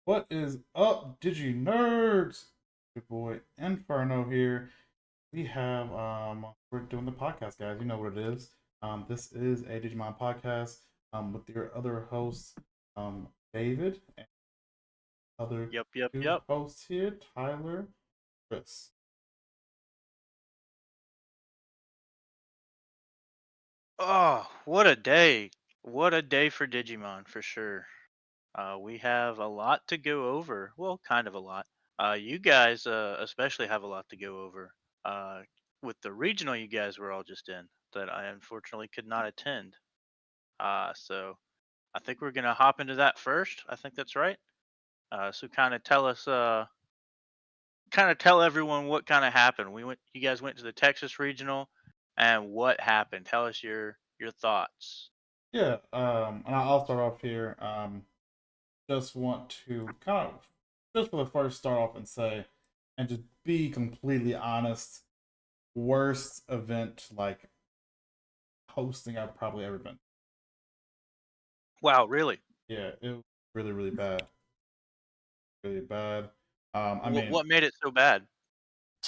What is up, DigiNerds? Your boy Inferno here. We're doing the podcast, guys. You know what it is. This is a Digimon podcast with your other hosts, David, and other Yep, yep, two yep. hosts here, Tyler, Chris. Oh, what a day. What a day for Digimon, for sure. We have a lot to go over. Well, kind of a lot. You guys especially have a lot to go over. With the regional you guys were all just in that I unfortunately could not attend. So I think we're going to hop into that first. I think that's right. So kind of tell everyone what kind of happened. You guys went to the Texas regional, and what happened? Tell us your thoughts. Yeah, and I'll start off here. Just want to just for the first start off and say, and just be completely honest, worst event like hosting I've probably ever been. Wow, really? Yeah, it was really, really bad. Really bad. I What mean, what made it so bad?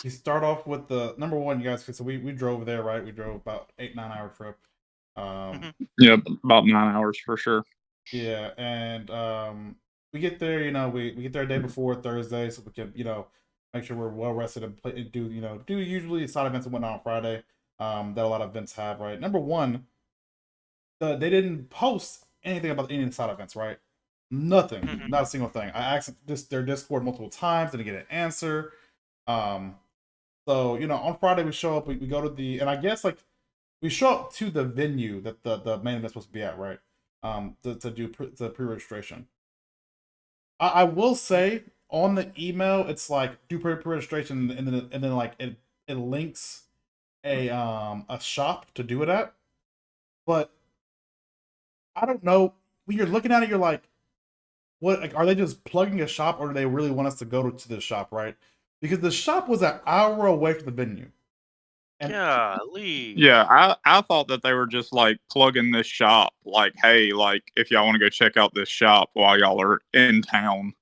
you start off with the number one, you guys. So we drove there, right? We drove about 8-9 hour trip. Mhm. We Yep, about 9 hours for sure. Yeah, and we get there. We get there a day before Thursday, so we can make sure we're well rested and play, do do usually side events and whatnot on Friday. That a lot of events have, right? Number one, they didn't post anything about any of the side events, right? Nothing, Mhm. not a single thing. I asked their Discord multiple times, didn't get an answer. Um, so on Friday we show up, we go to and I guess like we show up to the venue that the main event's supposed to be at, right? To do the pre-registration. I will say on the email it's like do pre-registration and then like it links a shop to do it at, but I don't know. When you're looking at it, you're like, what? Like, are they just plugging a shop, or do they really want us to go to the shop, right? Because the shop was an hour away from the venue, and Golly. Yeah, I thought that they were just like plugging this shop, like, hey, like if y'all want to go check out this shop while y'all are in town.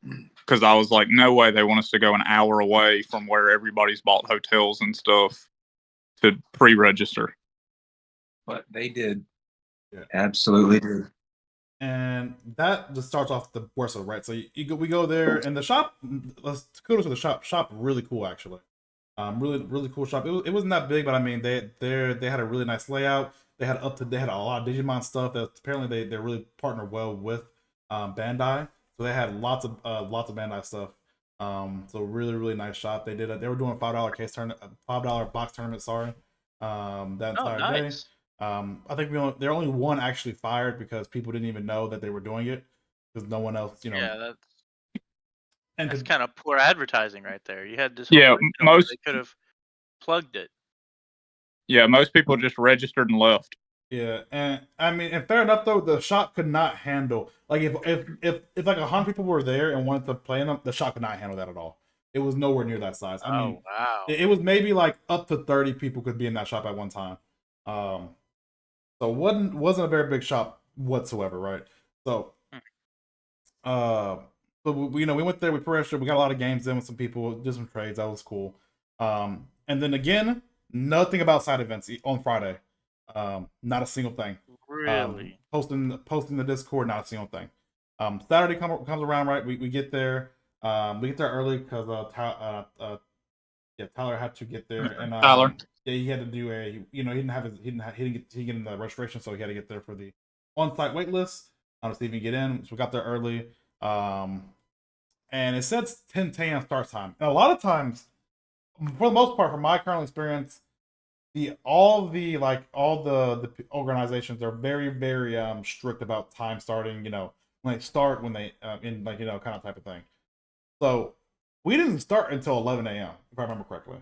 Because I was like, no way they want us to go an hour away from where everybody's bought hotels and stuff to pre-register. But they did. yeah. Absolutely did. And that just starts off the worst of it, right? So we go there, and the shop. Kudos to the shop. Shop really cool, actually. Really really cool shop. It wasn't that big, but I mean they had a really nice layout. They had a lot of Digimon stuff that apparently they really partner well with Bandai. So they had lots of Bandai stuff. So really really nice shop. They were doing a $5 box tournament. Sorry, that Oh, entire day. nice. I think there only one actually fired because people didn't even know that they were doing it because no one else, Yeah, that's and kind of poor advertising right there. You had this whole Yeah, regional where most they could have plugged it. most people just registered and left. yeah, and I mean, and fair enough though, the shop could not handle like if like 100 people were there and wanted to play in them, the shop could not handle that at all. It was nowhere near that size. I mean, Oh, wow. it was maybe like up to 30 people could be in that shop at one time. Um, so wasn't a very big shop whatsoever, right? So Mm. uh, so we went there, we pressured, we got a lot of games in with some people, did some trades, that was cool. And then again, nothing about side events on Friday. Not a single thing. Really? Posting the Discord, not a single thing. Saturday comes around, right? We get there. We get there early because Tyler had to get there, and Tyler. yeah, he had to do he didn't have he didn't get in the registration, so he had to get there for the on-site wait list to see if he can get in. So we got there early. And it says 10 a.m. start time. And a lot of times, for the most part, from my current experience, all the organizations are very very strict about time starting. When they start, when they in like kind of type of thing. So we didn't start until 11 a.m. if I remember correctly.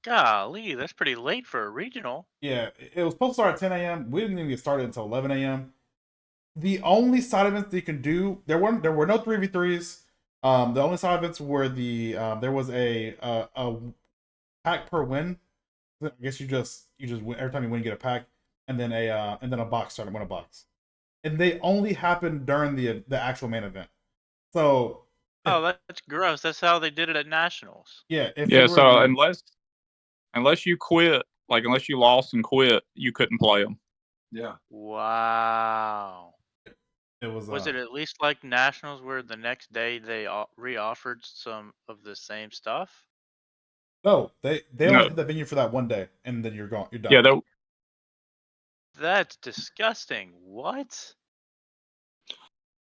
Golly, that's pretty late for a regional. Yeah, it was supposed to start at 10 a.m. We didn't even get started until 11 a.m. The only side events that you can do, there were no 3v3s. The only side events were there was a pack per win. I guess you just win every time you win, you get a pack, and then a box tournament, win a box. And they only happen during the actual main event. So Oh, that's gross. That's how they did it at nationals. yeah, if Yeah, you so were unless you quit, like unless you lost and quit, you couldn't play them. Yeah. Wow. it was Was it at least like nationals where the next day they re-offered some of the same stuff? no, they only No, had the venue for that one day, and then you're gone. You're done. yeah, there, That's disgusting. What?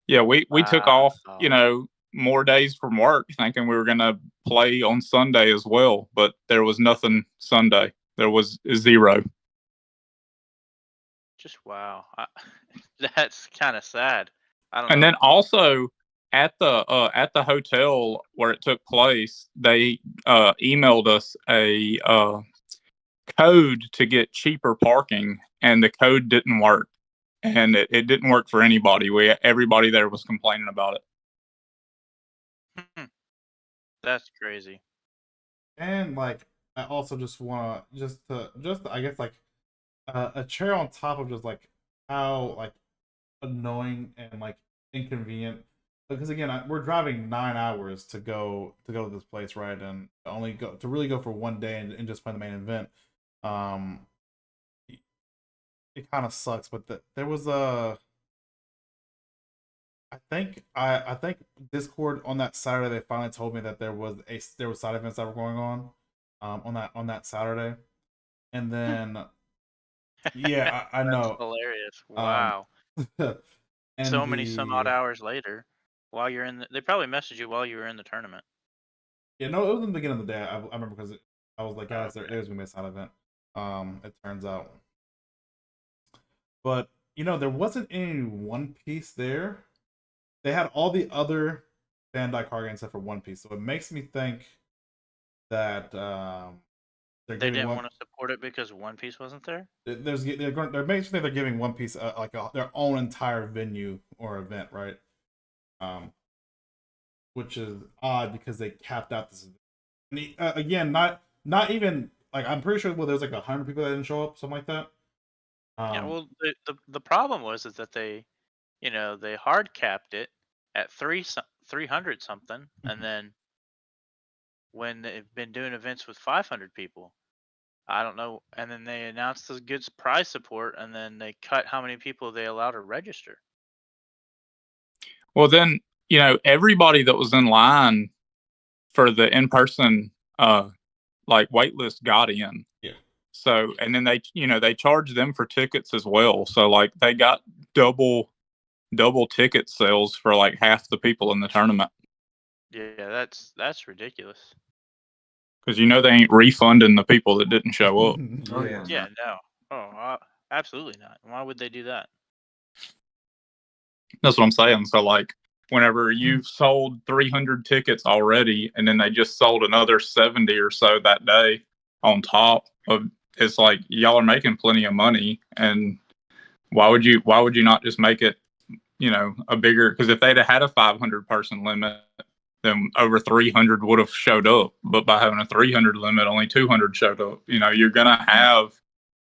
yeah, we took off, Wow. more days from work, thinking we were gonna play on Sunday as well, but there was nothing Sunday. There was zero. Just wow. That's kind of sad. I don't And know. then also at the hotel where it took place, they emailed us a code to get cheaper parking, and the code didn't work, and it didn't work for anybody. Everybody there was complaining about Hmm. That's crazy. And like, I also just want to just I guess like a cherry on top of just like how like annoying and like inconvenient. Because again, we're driving 9 hours to go to this place, right? And only go to really go for one day and just play the main event. Um, it kind of sucks, but there was a. I think Discord on that Saturday they finally told me that there was side events that were going on that Saturday, and then yeah, I That's know. hilarious. Um, Wow. and So many some odd the hours later, while you're they probably messaged you while you were in the tournament. yeah, no, it was in the beginning of the day. I remember because I was like, Oh, guys, okay. there's gonna be a side event. It turns out, but there wasn't any One Piece there. They had all the other Bandai card games except for One Piece, so it makes me think that they're They giving didn't one. want to support it because One Piece wasn't there? They're makes me think they're giving One Piece their own entire venue or event, right? Um, which is odd because they capped out this. Again, not even like I'm pretty sure. Well, there's like 100 people that didn't show up, something like that. Yeah, Um, well, the problem was is that they hard capped it at 300 something, and then when they've been doing events with 500 people, I don't know, and then they announced the good prize support, and then they cut how many people they allow to register. Well, then, everybody that was in line for the in-person like waitlist got in. yeah, So, and then they charged them for tickets as well. So like they got double ticket sales for like half the people in the tournament. Yeah, that's ridiculous. Because they ain't refunding the people that didn't show up. Oh yeah. Yeah, no. Oh, absolutely not. Why would they do that? That's what I'm saying. So like whenever you've sold 300 tickets already, and then they just sold another 70 or so that day on top of, it's like y'all are making plenty of money, and why would you not just make it a bigger, because if they'd have had a 500 person limit, then over 300 would have showed up. But by having a 300 limit, only 200 showed up. You're gonna have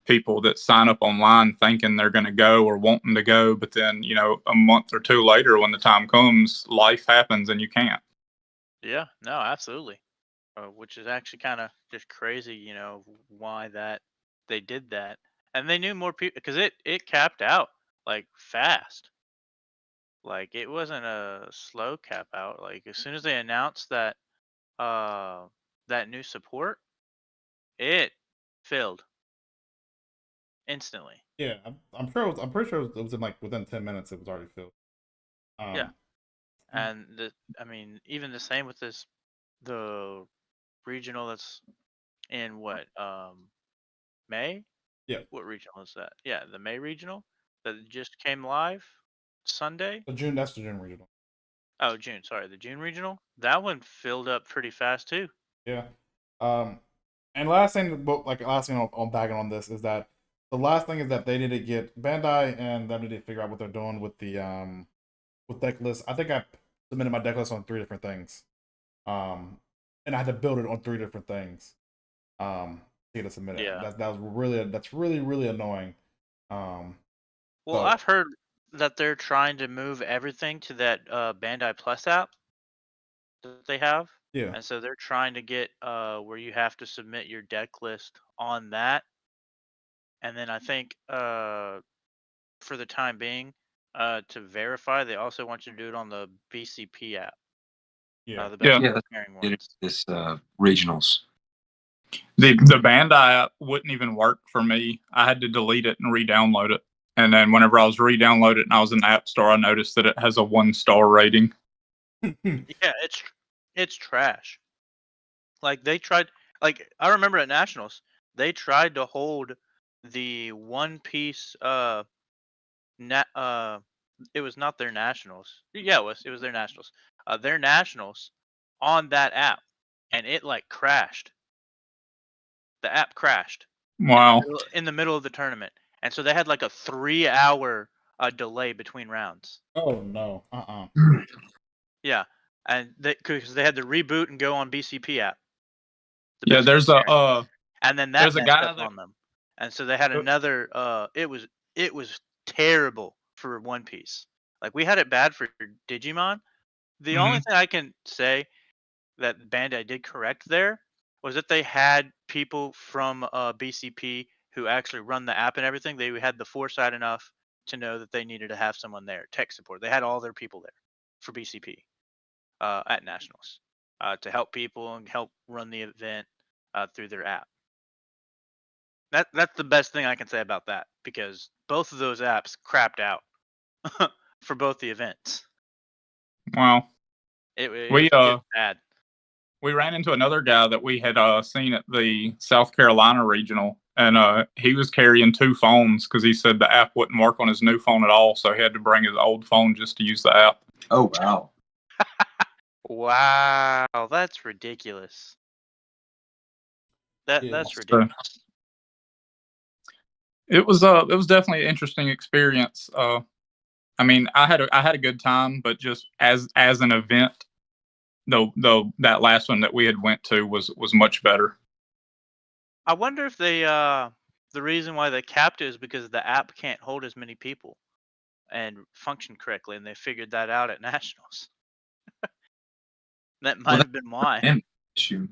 people that sign up online thinking they're going to go or wanting to go, but then a month or two later when the time comes, life happens and you can't. Yeah, no, absolutely. Which is actually kind of just crazy, why that they did that, and they knew more people because it capped out like fast. Like it wasn't a slow cap out. Like as soon as they announced uh that new support, it filled instantly. yeah. I'm sure. I'm pretty sure it was in like within 10 minutes. It was already filled. Yeah, Um, and I mean even the same with the regional that's in what May. yeah. What regional is that? Yeah, the May regional that just came live Sunday. That's the June regional. Oh, June. Sorry, the June regional. That one filled up pretty fast too. Yeah. Um, and last thing, last thing on bagging on this is that the last thing is that they need to get Bandai and them need to figure out what they're doing with the with deck lists. I think I submitted my deck list on 3 different things, and I had to build it on 3 different things, to get it submitted. Yeah. That's really really annoying. Well, So I've heard that they're trying to move everything to that Bandai Plus app that they have. Yeah. And so they're trying to get where you have to submit your deck list on that. And then I think for the time being, to verify, they also want you to do it on the BCP app. Yeah. The best Yeah. preparing Did ones. this regionals. The Bandai app wouldn't even work for me. I had to delete it and re-download it. And then whenever I was re-download it and I was in the App Store, I noticed that it has a 1-star rating. Yeah, it's trash. Like they tried, like I remember at Nationals, they tried to hold the One Piece it was not their Nationals. Yeah, it was their Nationals. Their Nationals on that app, and it like crashed. The app crashed Wow. in the middle of the tournament, and so they had like a 3-hour delay between rounds. Oh no. Yeah, and because they had to reboot and go on BCP app. Yeah, there's a and then that there's a messed guy up that- on them, and so they had another. It was terrible for One Piece. Like we had it bad for Digimon. The only thing I can say that Bandai did correct there was that they had people from BCP who actually run the app and everything. They had the foresight enough to know that they needed to have someone there, tech support. They had all their people there for BCP at Nationals to help people and help run the event through their app. That's the best thing I can say about that, because both of those apps crapped out for both the events. Wow. It was bad. We ran into another guy that we had seen at the South Carolina regional, and he was carrying 2 phones because he said the app wouldn't work on his new phone at all, so he had to bring his old phone just to use the app. Oh wow. Wow, that's ridiculous. That's ridiculous. It was definitely an interesting experience. I mean, I had a good time, but just as an event, though that last one that we had went to was much better. I wonder if they the reason why they capped it is because the app can't hold as many people and function correctly, and they figured that out at Nationals. That might have been why. Issue.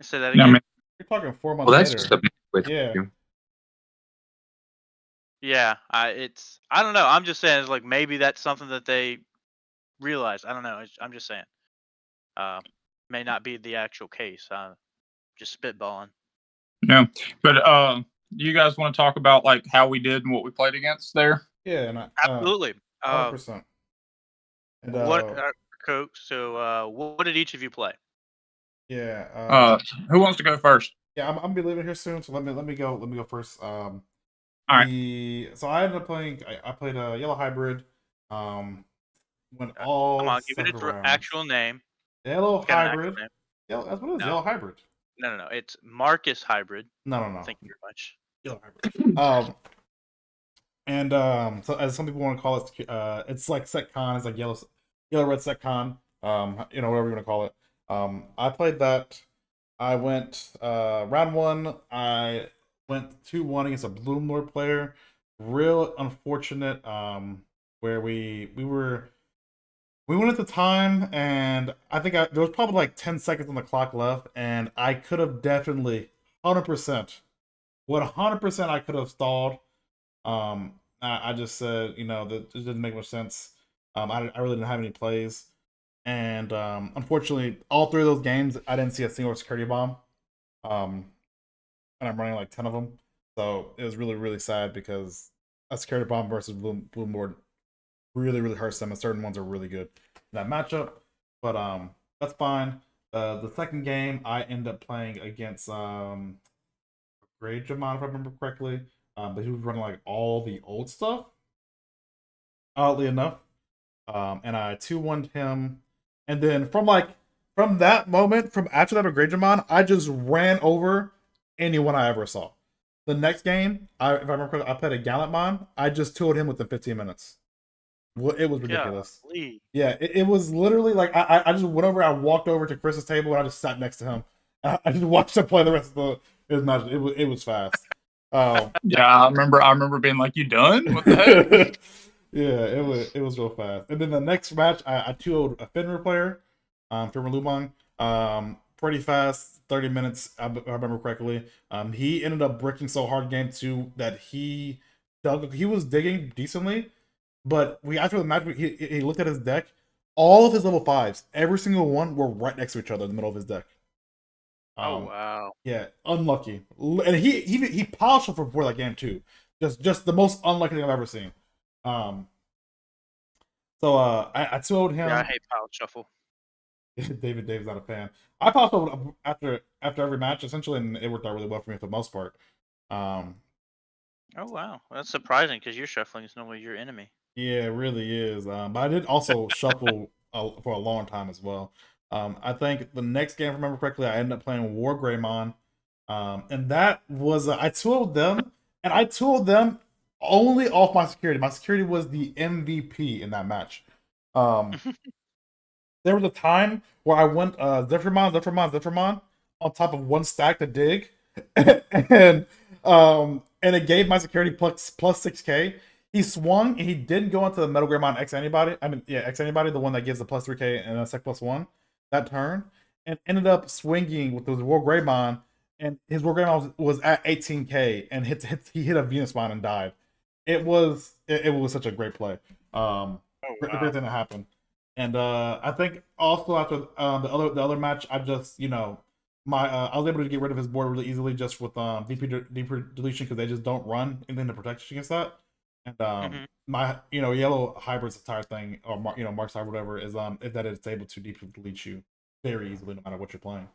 Say that Yeah, again. I mean, You're talking 4 months Well, that's later. just a with Yeah. you. Yeah, I don't know. I'm just saying, it's like maybe that's something that they realized. I don't know. I'm just saying. May not be the actual case. Just spitballing. yeah, but do you guys want to talk about like how we did and what we played against there? Yeah, and Absolutely. 100%. And, Coach? So, what did each of you play? yeah. Who wants to go first? Yeah, I'm gonna be leaving here soon, so let me go first. All right. So I ended up playing. I played a yellow hybrid. Went all. Come on, give it its 7 rounds. actual name. Yellow It's got an hybrid. actual name. Yeah, that's what it is. No. Yellow hybrid. No. It's Marcus Hybrid. No. Thank you very much. Yellow hybrid. So as some people want to call it, it's like SecCon. It's like yellow red SecCon. Whatever you want to call it. I played that. I went round 1. I went 2-1 against a Bloom Lord player. Real unfortunate. Where we went at the time, and I think there was probably like 10 seconds on the clock left, and I could have definitely 100%. 100% I could have stalled. I just said, that it didn't make much sense. I really didn't have any plays. And unfortunately, all 3 of those games, I didn't see a single security bomb. And I'm running like 10 of them. So it was really, really sad because a security bomb versus Bloom Board really, really hurts them. And certain ones are really good in that matchup. But that's fine. The second game, I end up playing against Greygimon, if I remember correctly. But he was running like all the old stuff. Oddly enough. And I 2-1'd him. And then from that moment, from after that of Greygimon, I just ran over anyone I ever saw. The next game, if I remember correctly, I played a Gallantmon. I just 2'd him within 15 minutes. It was ridiculous. Yeah, it was literally like I just went over, I walked over to Chris's table, and I just sat next to him. I just watched him play the rest of his match. It was fast. Yeah, I remember being like, "You done? What the heck?" Yeah, it was real fast. And then the next match, I 2-0'd a Fenrir player, Fenrir Lumang, pretty fast, 30 minutes, I remember correctly. He ended up bricking so hard game 2 that he was digging decently, but after the match, he looked at his deck. All of his level 5s, every single one, were right next to each other in the middle of his deck. Oh wow. Yeah, unlucky. And he power shuffled before that game too. Just the most unlucky thing I've ever seen. So I 2-0'd him. Yeah, I hate Power Shuffle. David's not a fan. I power shuffled after every match essentially, and it worked out really well for me for the most part. Oh wow, that's surprising because your shuffling is normally your enemy. Yeah, it really is. But I did also shuffle for a long time as well. I think the next game, if I remember correctly, I ended up playing War Greymon. And that was, I 2-0'd them, and I 2-0'd them only off my security. My security was the MVP in that match. There was a time where I went Zephyrmon on top of one stack to dig, and it gave my security plus 6k. He swung and he didn't go into the Metal Greymon X Antibody. X Antibody, the one that gives the plus 3k and a sec plus 1 that turn, and ended up swinging with his War Greymon, and his War Greymon was at 18k, and he hit a Venus Mine and died. It was such a great play. Great thing that happened. And I think also after the other match, I just I was able to get rid of his board really easily just with DP deletion, because they just don't run anything to protect against that. And my yellow hybrid's entire thing, or Mark's hybrid, whatever, is that it's able to DP delete you very easily no matter what you're playing.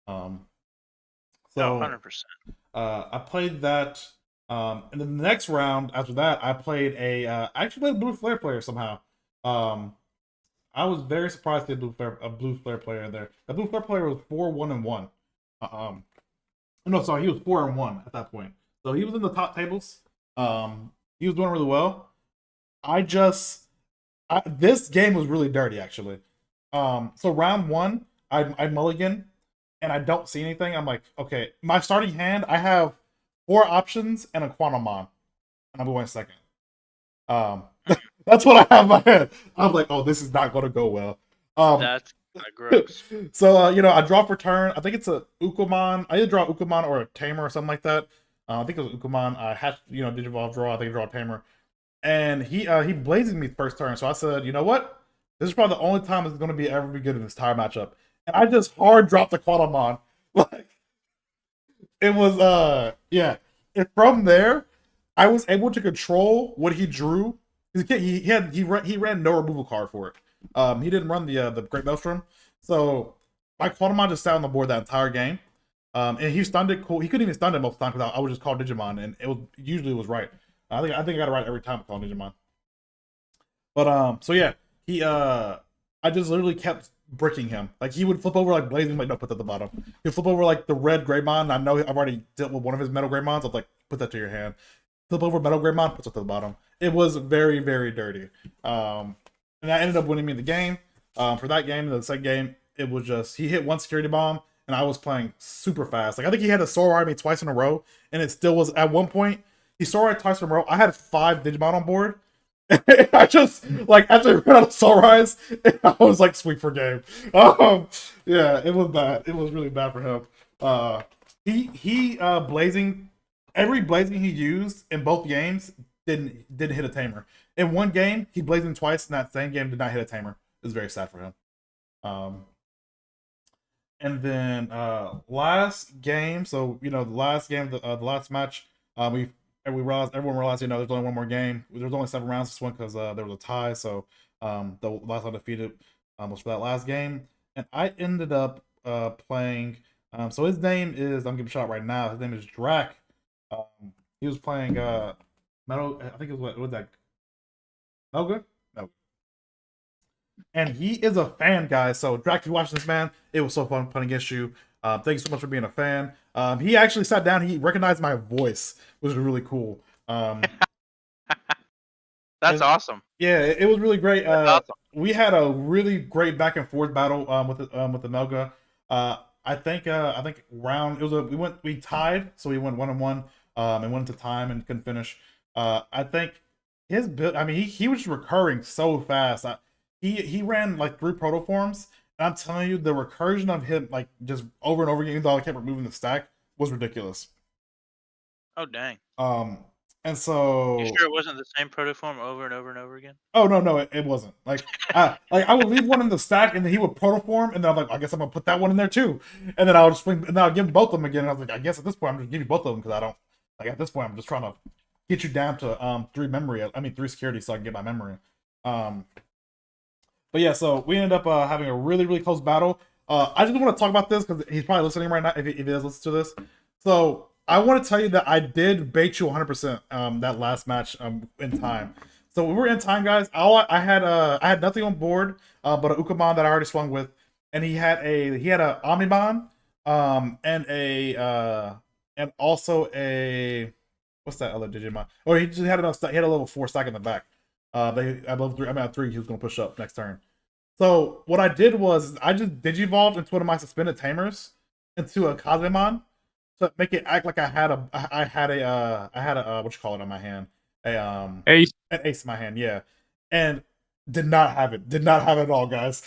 So 100%. I played that. And then the next round after that, I played I actually played a Blue Flare player somehow. I was very surprised to see a Blue Flare player in there. The Blue Flare player was 4-1-1. No, sorry, he was 4-1 at that point. So he was in the top tables. He was doing really well. This game was really dirty actually. So round 1, I mulligan, and I don't see anything. I'm like, okay, my starting hand, I have 4 options and a Quantumon, and I'm going second. That's what I have in my head. I'm like, oh, this is not going to go well. That's gross. So, I draw for turn. I think it's a Ukomon. I either draw Ukomon or a Tamer or something like that. I think it was Ukomon. I had, Digivolve draw. I think I draw a Tamer. And he blazes me first turn. So I said, you know what? This is probably the only time it's going to ever be good in this entire matchup. And I just hard dropped the Quantumon. Like, it was, yeah. And from there, I was able to control what he drew. He ran no removal card for it. He didn't run the Great Maelstrom, so my Quantumon just sat on the board that entire game. And he stunned it cool. He couldn't even stun it most of the time because I would just call Digimon, and it usually was right. I think I got it right every time calling Digimon. But so yeah, I just literally kept bricking him. Like, he would flip over like Blazing, like, no, put that at the bottom. He'd flip over like the red Greymon. I know I've already dealt with one of his Metal Greymons. I'm like, put that to your hand. Flip over Metal Greymon, puts it to the bottom. It was very, very dirty. And that ended up winning me the game. For that game, the second game, it was just, he hit one security bomb, and I was playing super fast. Like, I think he had a Soul Ride me twice in a row, and it still was, at one point, he Soul Ride twice in a row. I had 5 Digimon on board. I just, like, after I ran out of Soul Rise, I was like, sweep for game. Yeah, it was bad. It was really bad for him. He Blazing, every Blazing he used in both games didn't hit a Tamer. In one game, he Blazing twice, and that same game did not hit a Tamer. It was very sad for him. And then last game, so the last game, the last match, everyone realized there's only one more game. There was only 7 rounds this one because there was a tie. So the last undefeated was for that last game, and I ended up playing. So his name is, I'm giving a shout right now. His name is Drac. He was playing Metal. I think it was what was that? Melga? No. And he is a fan, guys. So Drac, if you watch this, man, it was so fun playing against you. Thank you so much for being a fan. He actually sat down. He recognized my voice, which was really cool. That's awesome. Yeah, it was really great. Awesome. We had a really great back and forth battle with the Melga. I think round we tied, so we went 1-1 and went to time and couldn't finish. I think his build. I mean, he was recurring so fast. He ran like 3 protoforms, and I'm telling you, the recursion of him like just over and over again, even though I kept removing the stack, was ridiculous. Oh dang! And so You sure it wasn't the same protoform over and over and over again? oh no, it wasn't. I would leave one in the stack, and then he would protoform, and then I'm like, I guess I'm gonna put that one in there too, and then I would just swing, and then I'll give him both of them again. And I was like, I guess at this point I'm just give you both of them because I don't like at this point I'm just trying to get you down to 3 memory. I mean 3 security so I can get my memory. But yeah, so we ended up having a really close battle. I just want to talk about this because he's probably listening right now if he does listen to this. So I want to tell you that I did bait you 100% that last match in time. So we were in time, guys. I had nothing on board but a Ukamon that I already swung with, and he had a Omnimon and also a what's that other Digimon? Oh, he just had enough. He had a level 4 stack in the back. At level 3. I mean, at 3, he was gonna push up next turn. So what I did was I just digivolved into one of my suspended tamers into a Kazemon to make it act like I had a what you call it on my hand, Ace. an ace in my hand, yeah, and did not have it at all, guys.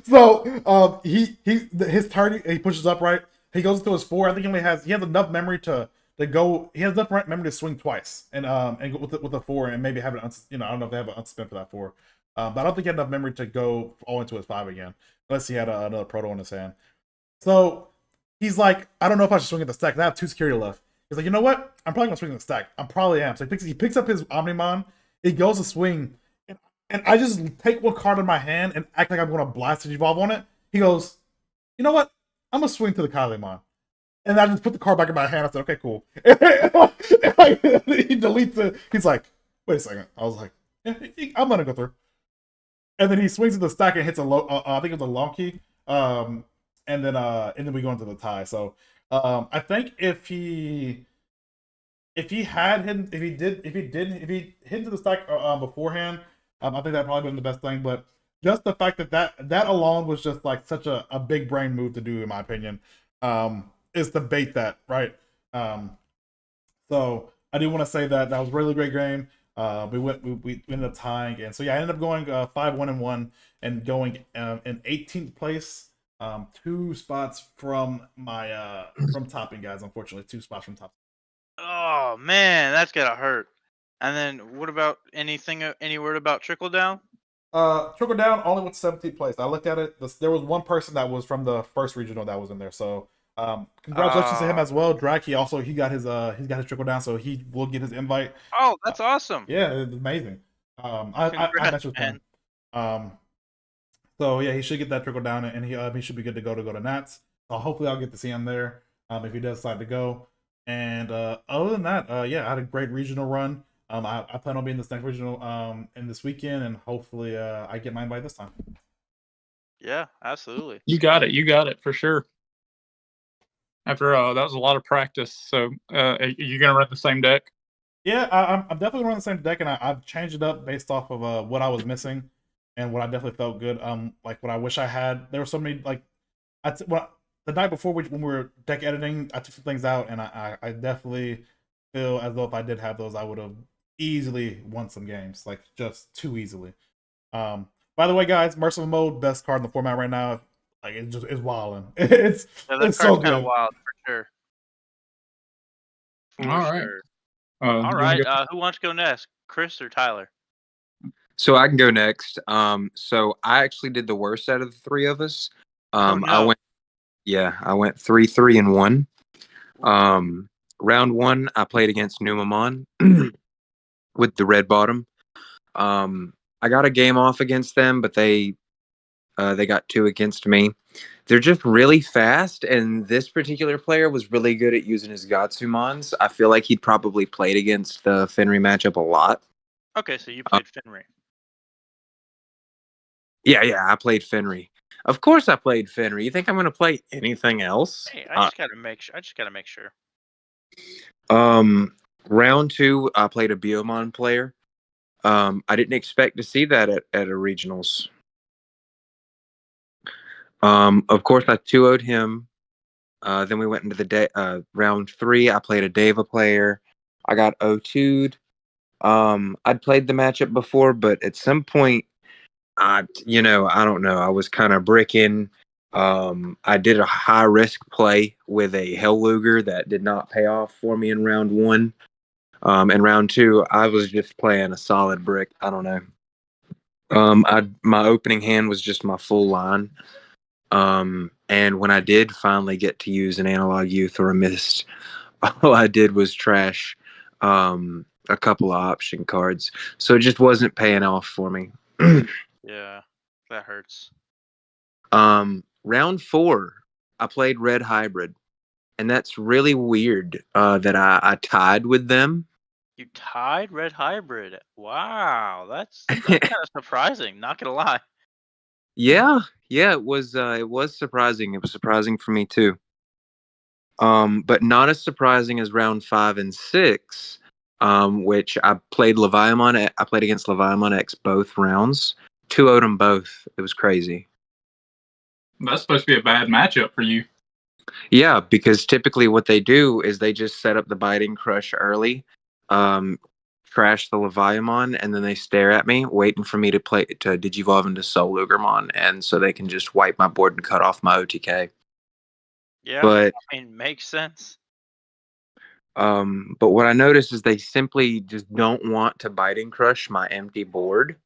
So his turn, he pushes up, right, he goes into his 4. I think he has enough memory to go. He has enough memory to swing twice and go with the 4 and maybe have it I don't know if they have an unspent for that 4. But I don't think he had enough memory to go all into his 5 again, unless he had another proto in his hand. So he's like, I don't know if I should swing at the stack. I have 2 security left. He's like, you know what? I'm probably gonna swing at the stack. I probably am. So he picks up his Omnimon. He goes to swing, and I just take one card in my hand and act like I'm gonna blast Digivolve on it. He goes, you know what? I'm gonna swing to the Kazemon. And I just put the card back in my hand. I said, okay, cool. He deletes it. He's like, wait a second. I was like, yeah, I'm gonna go through. And then he swings at the stack and hits a low. I think it was a long key. And then we go into the tie. So I think if he hit into the stack beforehand, I think that probably been the best thing. But just the fact that alone was just like such a big brain move to do, in my opinion, is to bait that, right? So I do want to say that was a really great game. We ended up tying, and so yeah, I ended up going 5-1-1 and going in 18th place, 2 spots from my from topping, guys. Unfortunately, 2 spots from top. Oh man, that's gotta hurt. And then what about any word about trickle down? Trickle down only went to 17th place. I looked at it. There was one person that was from the first regional that was in there. So congratulations to him as well. Drake, he got his trickle down, so he will get his invite. Oh, that's awesome. Yeah, it's amazing. I messed with him. So yeah, he should get that trickle down, and he should be good to go to Nats. So hopefully I'll get to see him there if he does decide to go. And other than that, yeah, I had a great regional run. I plan on being this next regional in this weekend, and hopefully I get my invite this time. Yeah, absolutely. You got it for sure. After that was a lot of practice. So are you gonna run the same deck? Yeah, I'm definitely running the same deck, and I've changed it up based off of what I was missing and what I definitely felt good. Like what I wish I had. There were so many like the night before when we were deck editing, I took some things out, and I definitely feel as though if I did have those, I would have easily won some games, like just too easily. By the way, guys, Merciful Mode, best card in the format right now. Like it's wilding. It's so good. Kind of wild for sure. All right. All right. Who wants to go next, Chris or Tyler? So I can go next. So I actually did the worst out of the 3 of us. Oh, no. I went 3-3-1. Round 1, I played against Numamon with the red bottom. I got a game off against them, but they got 2 against me. They're just really fast, and this particular player was really good at using his Gatsumons. I feel like he'd probably played against the Fenry matchup a lot. Okay, so you played Fenry. Yeah, I played Fenry. Of course I played Fenry. You think I'm going to play anything else? Hey, I just got to make sure. Round 2, I played a Biomon player. I didn't expect to see that at a regionals. Of course, I 2-0'd him. Then we went into the round 3. I played a Deva player. I got 0-2'd. I'd played the matchup before, but at some point, I don't know. I was kind of bricking. I did a high risk play with a Hellluger that did not pay off for me in round one. In round two, I was just playing a solid brick. I don't know. My opening hand was just my full line. And when I did finally get to use an analog youth or a mist, all I did was trash a couple of option cards. So it just wasn't paying off for me. Yeah, that hurts. Round 4, I played Red Hybrid, and that's really weird that I tied with them. You tied Red Hybrid. Wow, that's kind of surprising. Not gonna lie. Yeah, it was surprising. It was surprising for me too. But not as surprising as round 5 and 6, which I played Leviamon. I played against Leviamon X both rounds. 2-0'd them both. It was crazy. That's supposed to be a bad matchup for you. Yeah, because typically what they do is they just set up the Biting Crush early, trash the Leviamon, and then they stare at me, waiting for me to Digivolve into Soul Ugermon, and so they can just wipe my board and cut off my OTK. Yeah, But I mean, makes sense. but what I noticed is they simply just don't want to Biting Crush my empty board.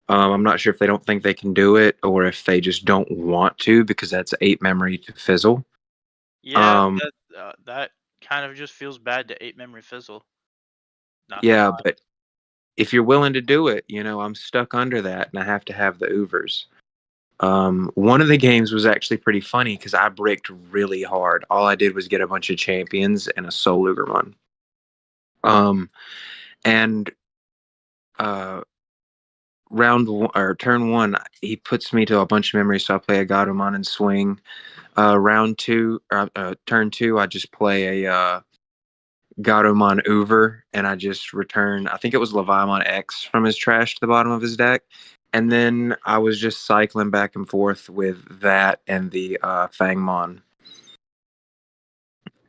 I'm not sure if they don't think they can do it or if they just don't want to, because that's 8 memory to fizzle. Yeah, that kind of just feels bad to 8 memory fizzle. Not gonna Yeah, lie. but if you're willing to do it, I'm stuck under that and I have to have the Oovers. One of the games was actually pretty funny because I bricked really hard. All I did was get a bunch of champions and a Soul Ugermon. And turn 1, he puts me to a bunch of memories, so I play a Gatomon and swing. Turn 2, I just play a Gatomon Uber, and I just return, I think it was Leviamon X from his trash to the bottom of his deck. And then I was just cycling back and forth with that and the Fangmon.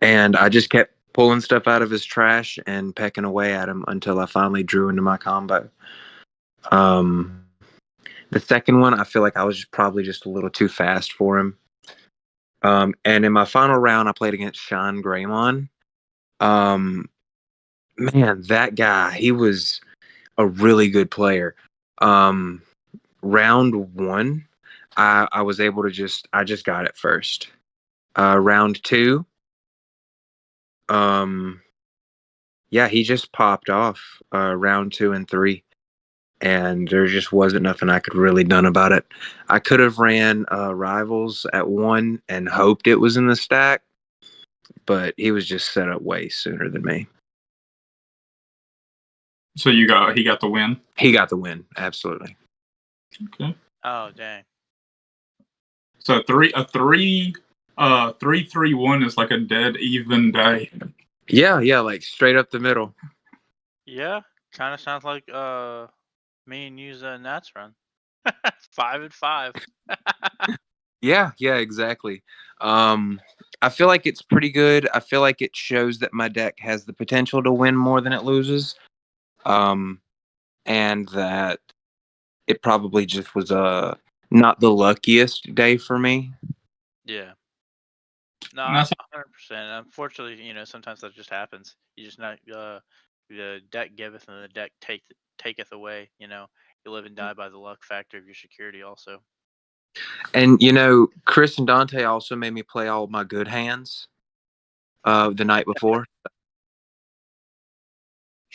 And I just kept pulling stuff out of his trash and pecking away at him until I finally drew into my combo. The second one, I feel like I was probably just a little too fast for him. And in my final round, I played against Sean Greymon. Man, that guy, he was a really good player. Round 1, I was able to I just got it first. Round 2, yeah, he just popped off round 2 and 3. And there just wasn't nothing I could really done about it. I could have ran Rivals at 1 and hoped it was in the stack, but he was just set up way sooner than me. So he got the win? He got the win, absolutely. Okay. Oh dang. So 3-3-1 is like a dead even day. Yeah, like straight up the middle. Yeah, kind of sounds like me and you's Nats run. 5 and 5. Yeah, exactly. I feel like it's pretty good. I feel like it shows that my deck has the potential to win more than it loses. And that it probably just was not the luckiest day for me. Yeah. No, That's 100%. Unfortunately, sometimes that just happens. You just not the deck giveth and the deck taketh away. You live and die by the luck factor of your security also. And Chris and Dante also made me play all my good hands the night before.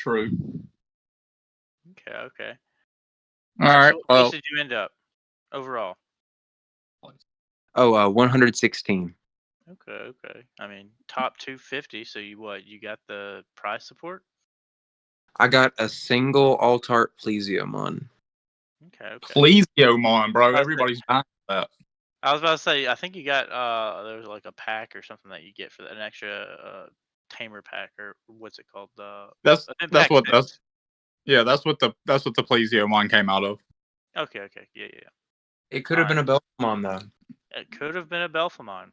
true. Okay. All right. So what Well, place did you end up overall? 116. Okay. I mean, top 250. So you got the prize support? I got a single Altart Plesiomon. Okay. Plesiomon, bro. Everybody's buying that. I was about to say, I think you got there was like a pack or something that you get for an extra tamer pack, or what's it called? That's what six. that's what the Plesiomon came out of. Okay. Yeah. It could have been a Belmon though. It could have been a Belfamon.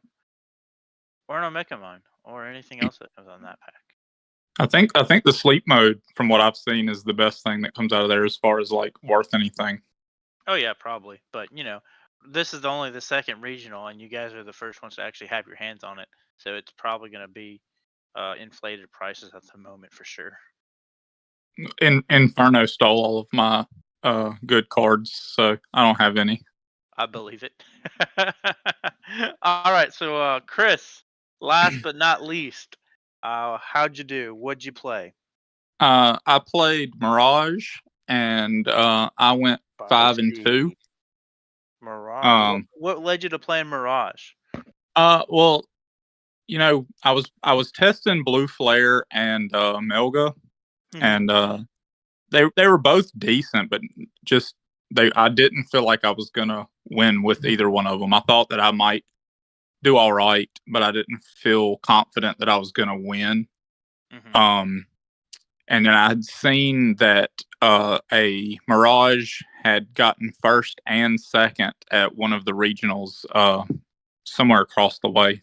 Or an Omecamon. Or anything else that comes on that pack. I think the sleep mode, from what I've seen, is the best thing that comes out of there as far as like worth anything. Oh yeah, probably. But this is only the second regional, and you guys are the first ones to actually have your hands on it. So it's probably going to be inflated prices at the moment for sure. Inferno stole all of my good cards, so I don't have any. I believe it. All right, so Chris, last but not least, how'd you do? What'd you play? I played Mirage, and I went 5-2. Mirage. What led you to playing Mirage? Well, I was testing Blue Flare and Melga, and they were both decent, but just I didn't feel like I was gonna win with either one of them. I thought that I might do all right, but I didn't feel confident that I was gonna win. And then I had seen that a Mirage had gotten first and second at one of the regionals somewhere across the way,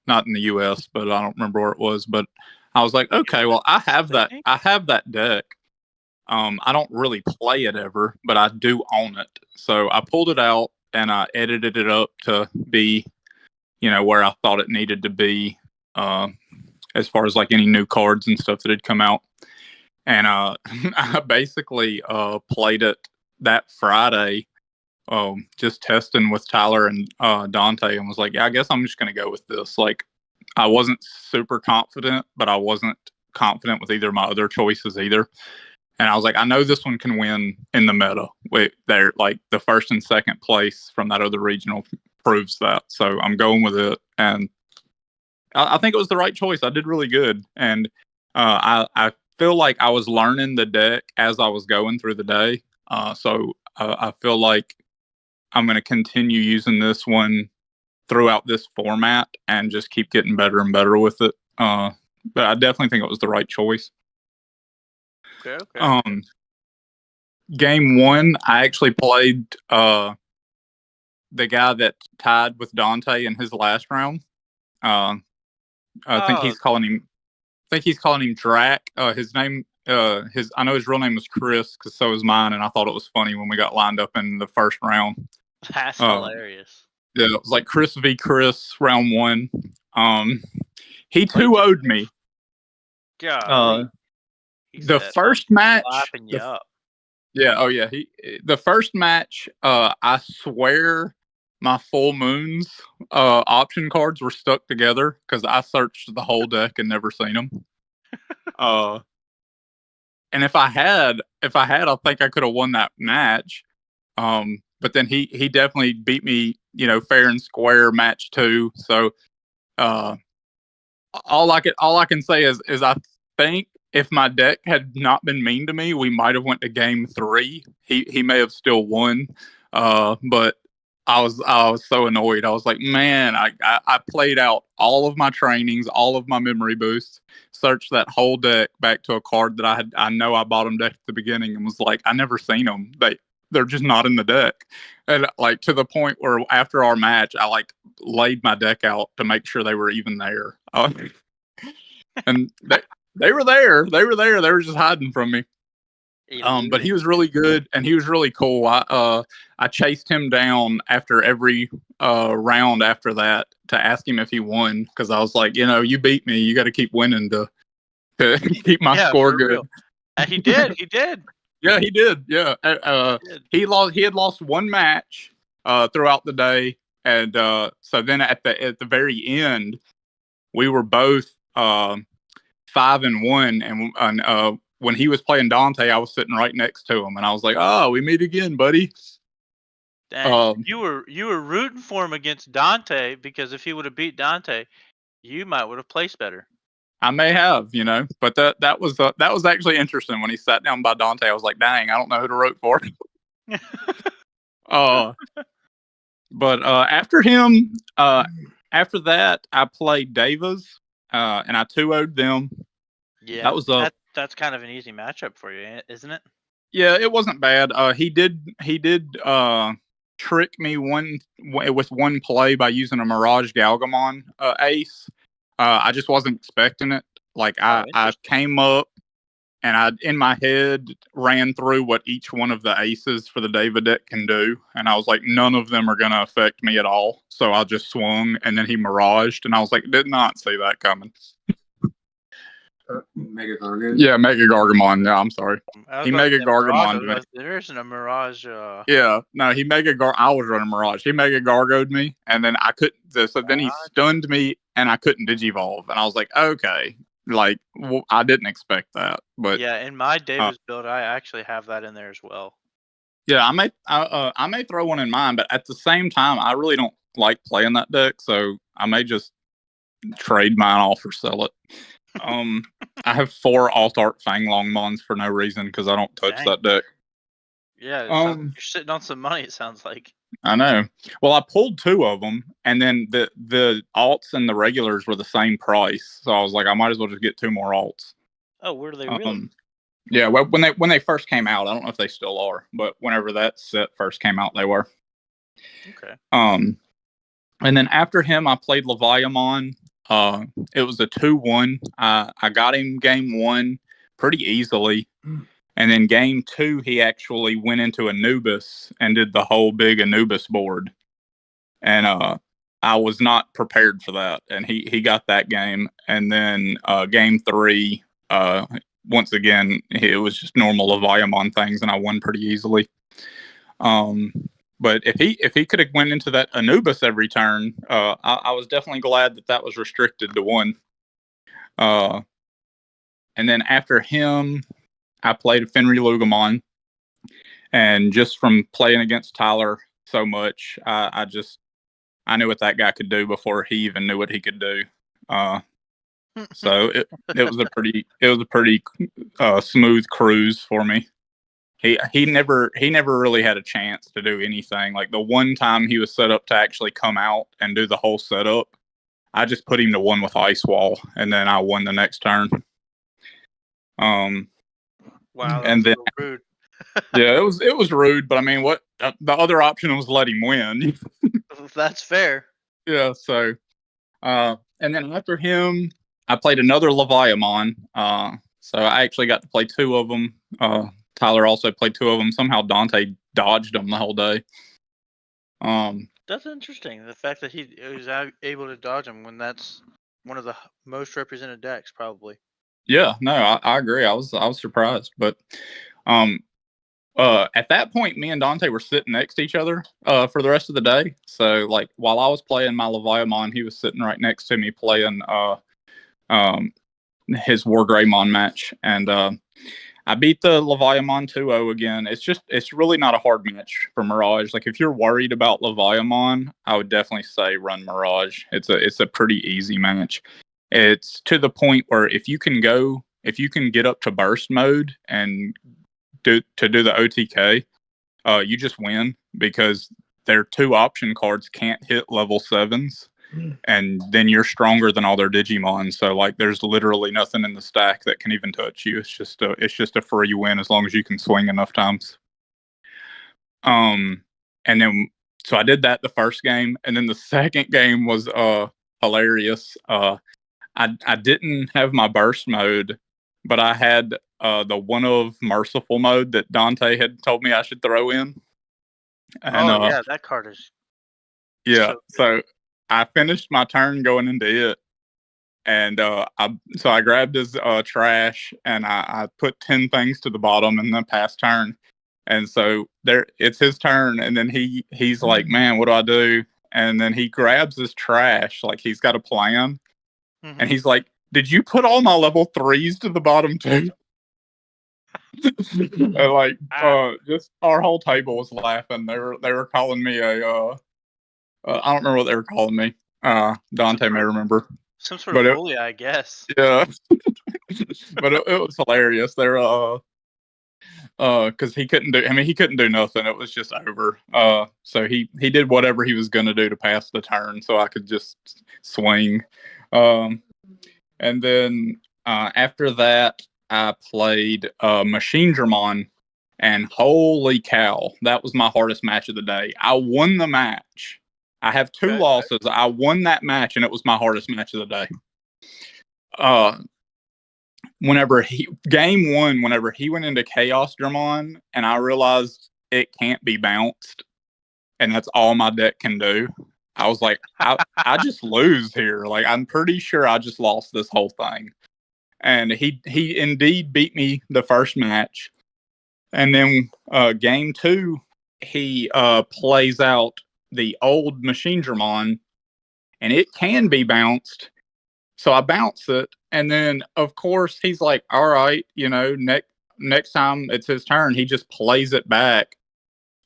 not in the U.S., but I don't remember where it was. But I was like, okay, well, I have that deck. I don't really play it ever, but I do own it. So I pulled it out and I edited it up to be, where I thought it needed to be, as far as like any new cards and stuff that had come out. And I basically played it that Friday, just testing with Tyler and Dante, and was like, yeah, I guess I'm just going to go with this. Like, I wasn't super confident, but I wasn't confident with either of my other choices either. And I was like, I know this one can win in the meta. They're like the first and second place from that other regional proves that. So I'm going with it. And I think it was the right choice. I did really good. And I feel like I was learning the deck as I was going through the day. So I feel like I'm going to continue using this one throughout this format and just keep getting better and better with it. But I definitely think it was the right choice. Okay. Game one, I actually played the guy that tied with Dante in his last round. I think he's calling him Drac. His name, I know his real name was Chris, because so is mine, and I thought it was funny when we got lined up in the first round. That's hilarious. Yeah, it was like Chris v. Chris, round one. He 2-0'd me. God. The first match. Laughing you up. Yeah. Oh yeah. The first match. I swear my full moons option cards were stuck together because I searched the whole deck and never seen them. And if I had, I think I could have won that match. But then he definitely beat me, fair and square match 2. So, all I can say is I think if my deck had not been mean to me, we might have went to game 3. He may have still won. But I was so annoyed. I was like, man, I played out all of my trainings, all of my memory boosts, searched that whole deck back to a card that I know I bought them deck at the beginning, and was like, I never seen them. They're just not in the deck. And like to the point where after our match, I like laid my deck out to make sure they were even there. And they were there. They were just hiding from me. But he was really good and he was really cool. I chased him down after every round after that to ask him if he won, because I was like, you beat me. You got to keep winning to keep my score good. He did. He did. Yeah, he did. Yeah, he had lost one match throughout the day, and so then at the very end, we were both 5-1, and when he was playing Dante, I was sitting right next to him, and I was like, "Oh, we meet again, buddy." Dang, you were rooting for him against Dante, because if he would have beat Dante, you might would have placed better. I may have, but that was actually interesting. When he sat down by Dante, I was like, "Dang, I don't know who to root for." But after him, after that, I played Davis, and I 2-0'd them. Yeah, that was that's kind of an easy matchup for you, isn't it? Yeah, it wasn't bad. He did trick me with one play by using a Mirage Galgamon ace. I just wasn't expecting it. Like Oh, I interesting. came up and I in my head ran through what each one of the aces for the David deck can do, and I was like, none of them are gonna affect me at all. So I just swung, and then he miraged, and I was like, did not see that coming. Mega Gargo? Yeah, Mega Gargamon. Yeah, I'm sorry. I was He about to Mega say Mirage. Gargamoned me. There isn't a Mirage. Yeah, no, he I was running Mirage. He Mega Gargoed me, and then I couldn't. So then he stunned me, and I couldn't Digivolve, and I was like, okay, like I didn't expect that, but Yeah, in my Davis build, I actually have that in there as well. yeah, I may throw one in mine, but at the same time, I really don't like playing that deck, so I may just trade mine off or sell it. I have 4 Alt Art Fang Longmons for no reason because I don't touch Dang. that deck. Yeah, you're sitting on some money. It sounds like. I know. Well, I pulled 2 of them, and then the alts and the regulars were the same price, so I was like, I might as well just get 2 more alts. Oh, were they really? Yeah, well, when they first came out, I don't know if they still are, but whenever that set first came out, they were. Okay. And then after him, I played Leviamon. It was a 2-1. I got him game 1 pretty easily. And then game 2, he actually went into Anubis and did the whole big Anubis board. And I was not prepared for that. And he got that game. And then game 3, once again, it was just normal Leviamon things, and I won pretty easily. But if he could have went into that Anubis every turn, I was definitely glad that was restricted to 1. And then after him, I played a Fenrir Lugamon, and just from playing against Tyler so much, I knew what that guy could do before he even knew what he could do. So it was a pretty smooth cruise for me. He never really had a chance to do anything. Like the one time he was set up to actually come out and do the whole setup, I just put him to 1 with Ice Wall, and then I won the next turn. Wow, and then rude. Yeah, it was rude, but I mean, what the other option was let him win. That's fair. Yeah, so and then after him, I played another Leviamon. So I actually got to play 2 of them. Tyler also played 2 of them. Somehow Dante dodged them the whole day. That's interesting. The fact that he was able to dodge them when that's one of the most represented decks, probably. Yeah, no, I agree. I was surprised, but at that point, me and Dante were sitting next to each other for the rest of the day. So like while I was playing my Leviamon, he was sitting right next to me playing his Wargreymon match, and I beat the Leviamon 2-0 again. It's really not a hard match for Mirage. Like if you're worried about Leviamon, I would definitely say run Mirage. It's a pretty easy match. It's to the point where if you can get up to burst mode and do the OTK, you just win because their 2 option cards can't hit level 7s. And then you're stronger than all their Digimon. So like, there's literally nothing in the stack that can even touch you. It's just a free win as long as you can swing enough times. And then so I did that the first game, and then the second game was hilarious. I didn't have my burst mode, but I had the one of merciful mode that Dante had told me I should throw in. And, yeah, that card is. Yeah, so I finished my turn going into it, and I grabbed his trash and I put 10 things to the bottom in the past turn, and so it's his turn, and then he's like, man, what do I do? And then he grabs his trash like he's got a plan, and he's like, did you put all my level 3s to the bottom too? And like just our whole table was laughing. They were calling me a I don't remember what they were calling me. Dante may remember. Some sort of bully, I guess. Yeah. But it was hilarious. They were because he couldn't do nothing. It was just over. So he did whatever he was gonna do to pass the turn, so I could just swing. And then after that, I played Machine Dramon, and holy cow, that was my hardest match of the day. I won the match. I have 2 losses. I won that match, and it was my hardest match of the day. game one, whenever he went into Chaos Dramon, and I realized it can't be bounced, and that's all my deck can do, I was like, I just lose here. Like, I'm pretty sure I just lost this whole thing. And he indeed beat me the first match. And then game two, he plays out the old Machine Dramon, and it can be bounced. So I bounce it, and then of course he's like, "All right, next time it's his turn, he just plays it back.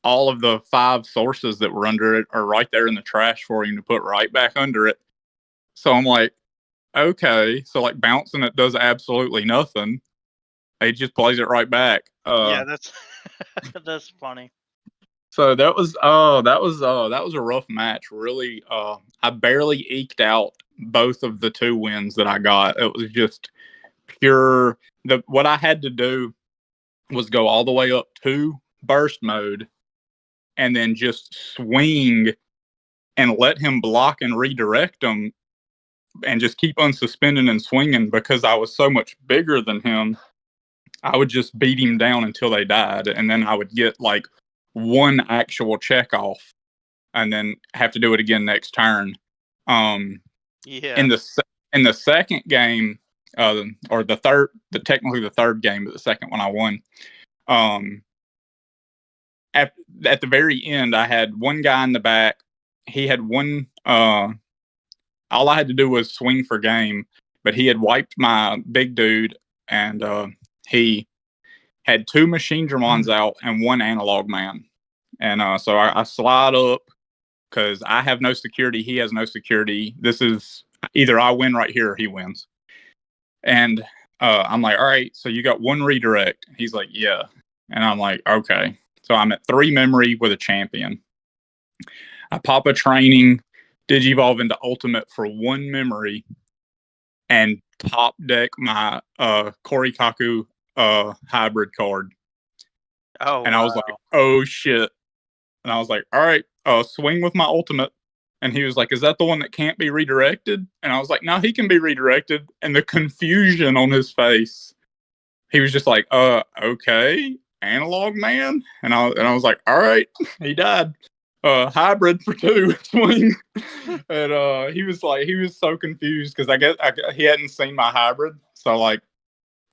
All of the 5 sources that were under it are right there in the trash for him to put right back under it." So I'm like, okay, so like bouncing it does absolutely nothing. He just plays it right back. Yeah, that's that's funny. So that was a rough match. Really, I barely eked out both of the 2 wins that I got. It was just pure. What I had to do was go all the way up to burst mode, and then just swing and let him block and redirect him, and just keep unsuspending and swinging, because I was so much bigger than him. I would just beat him down until they died, and then I would get like 1 actual check off, and then have to do it again next turn. Yeah. In the second game, or technically the third game, but the second one I won. At the very end, I had one guy in the back. He had one. All I had to do was swing for game, but he had wiped my big dude, and he had 2 Machine Dramons out and 1 analog man. And so I slide up, because I have no security. He has no security. This is either I win right here or he wins. And I'm like, all right, so you got 1 redirect. He's like, yeah. And I'm like, okay. So I'm at 3 memory with a champion. I pop a training, Digivolve into Ultimate for 1 memory, and top deck my Korikaku hybrid card. Oh, and I was like, oh shit. And I was like, all right, swing with my ultimate. And he was like, is that the one that can't be redirected? And I was like, no, he can be redirected. And the confusion on his face, he was just like, okay, analog man. And I was like, all right, he died. Hybrid for 2 swing. And he was so confused, because I guess he hadn't seen my hybrid. So like,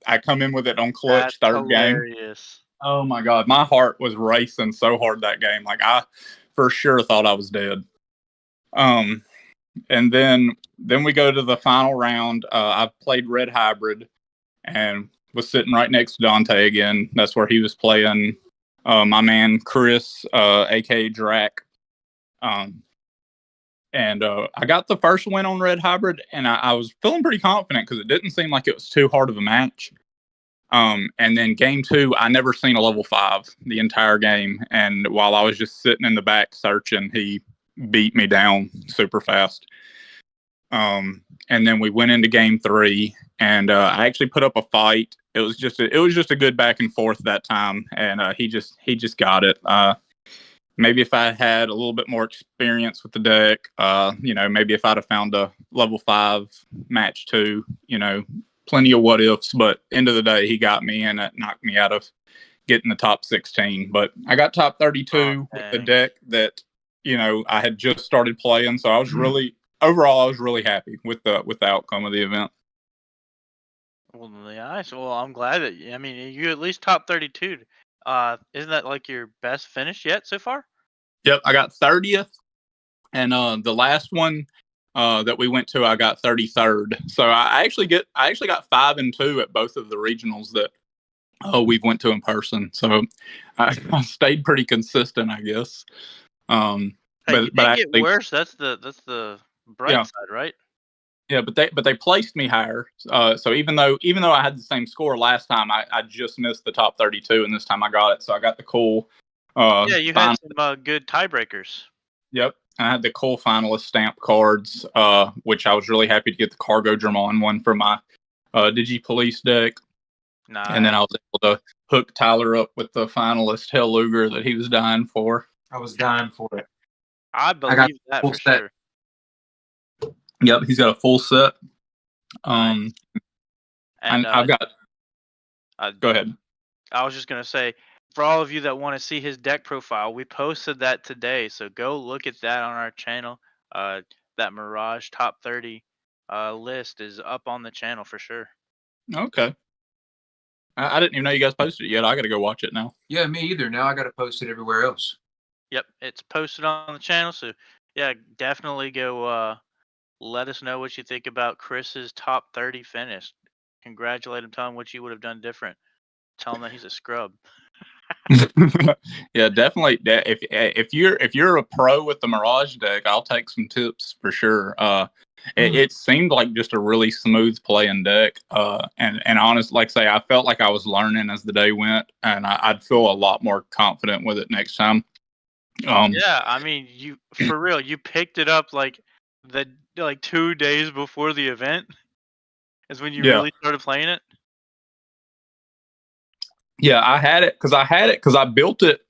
I come in with it on clutch. that's third hilarious. game. Oh my God, my heart was racing so hard that game. Like, I for sure thought I was dead. And then we go to the final round. I played Red Hybrid and was sitting right next to Dante again. That's where he was playing my man Chris, aka Drac. And I got the first win on Red Hybrid, and I was feeling pretty confident, because it didn't seem like it was too hard of a match. And then game 2, I never seen a level 5 the entire game. And while I was just sitting in the back searching, he beat me down super fast. And then we went into game 3, and I actually put up a fight. It was just a good back and forth that time. And he just got it. Maybe if I had a little bit more experience with the deck, maybe if I'd have found a level 5 match 2, plenty of what ifs, but end of the day, he got me, and it knocked me out of getting the top 16. But I got top 32 with the deck that, I had just started playing. So I was overall, I was really happy with the outcome of the event. Well, nice. Well, I'm glad that, you at least top 32. Isn't that like your best finish yet so far? Yep, I got 30th, and the last one that we went to, I got 33rd. So I actually got 5 and 2 at both of the regionals that we've went to in person. So I stayed pretty consistent, I guess. Hey, but you I didn't get worse. That's the bright side, right? Yeah, but they placed me higher. So even though I had the same score last time, I just missed the top 32, and this time I got it. So I got the cool. You had some good tiebreakers. Yep, I had the cool finalist stamp cards, which I was really happy to get the Cargo Dramon one for my Digi Police deck. Nice. And then I was able to hook Tyler up with the finalist Hell Luger that he was dying for. I was dying for it. I believe that for sure. Yep, he's got a full set. And I've got. uh, Go ahead. I was just gonna say, for all of you that want to see his deck profile, we posted that today, so go look at that on our channel. That Mirage top 30 list is up on the channel for sure. Okay. I didn't even know you guys posted it yet. I got to go watch it now. Yeah, me either. Now I got to post it everywhere else. Yep, it's posted on the channel, so yeah, definitely go let us know what you think about Chris's top 30 finish. Congratulate him, tell him what you would have done different. Tell him that he's a scrub. Yeah, definitely. If you're a pro with the Mirage deck, I'll take some tips for sure. It seemed like just a really smooth playing deck. And honest, like say, I felt like I was learning as the day went, and I'd feel a lot more confident with it next time. Yeah, I mean, you for real, you picked it up like 2 days before the event is when you Yeah. really started playing it. Yeah, I had it because I built it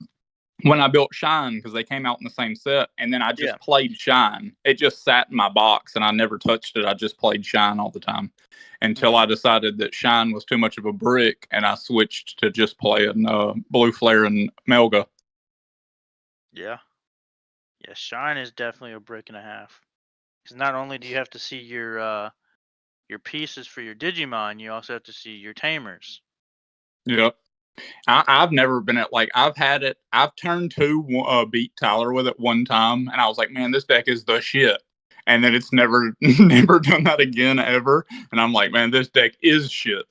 when I built Shine because they came out in the same set, and then I just played Shine. It just sat in my box, and I never touched it. I just played Shine all the time until I decided that Shine was too much of a brick, and I switched to just playing Blue Flare and Melga. Yeah. Yeah, Shine is definitely a brick and a half. Because not only do you have to see your pieces for your Digimon, you also have to see your tamers. Yep. I've never been at I've had it. I've turned 2, beat Tyler with it one time, and I was like, man, this deck is the shit. And then it's never done that again ever. And I'm like, man, this deck is shit.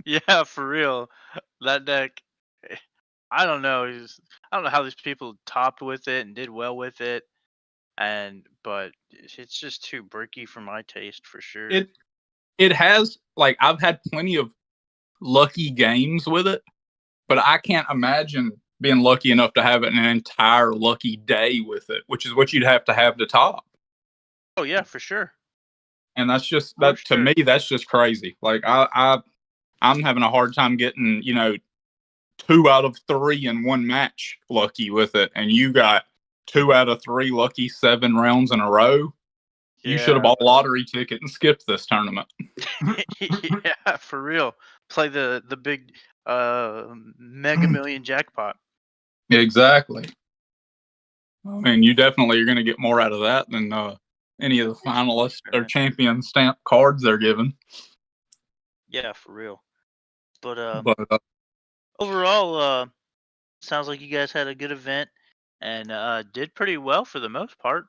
Yeah, for real. That deck, I don't know. I don't know how these people topped with it and did well with it, but it's just too bricky for my taste for sure. It has I've had plenty of lucky games with it, but I can't imagine being lucky enough to have an entire lucky day with it, which is what you'd have to top. Oh yeah, for sure. And that's just to me, that's just crazy. I'm having a hard time getting 2 out of 3 in one match lucky with it, and you got 2 out of 3 lucky 7 rounds in a row. You should have bought a lottery ticket and skipped this tournament. Yeah, for real. Play the big Mega Million jackpot. Exactly. I mean, you definitely are going to get more out of that than any of the finalists or champion stamp cards they're given. Yeah, for real. But overall, sounds like you guys had a good event and did pretty well for the most part.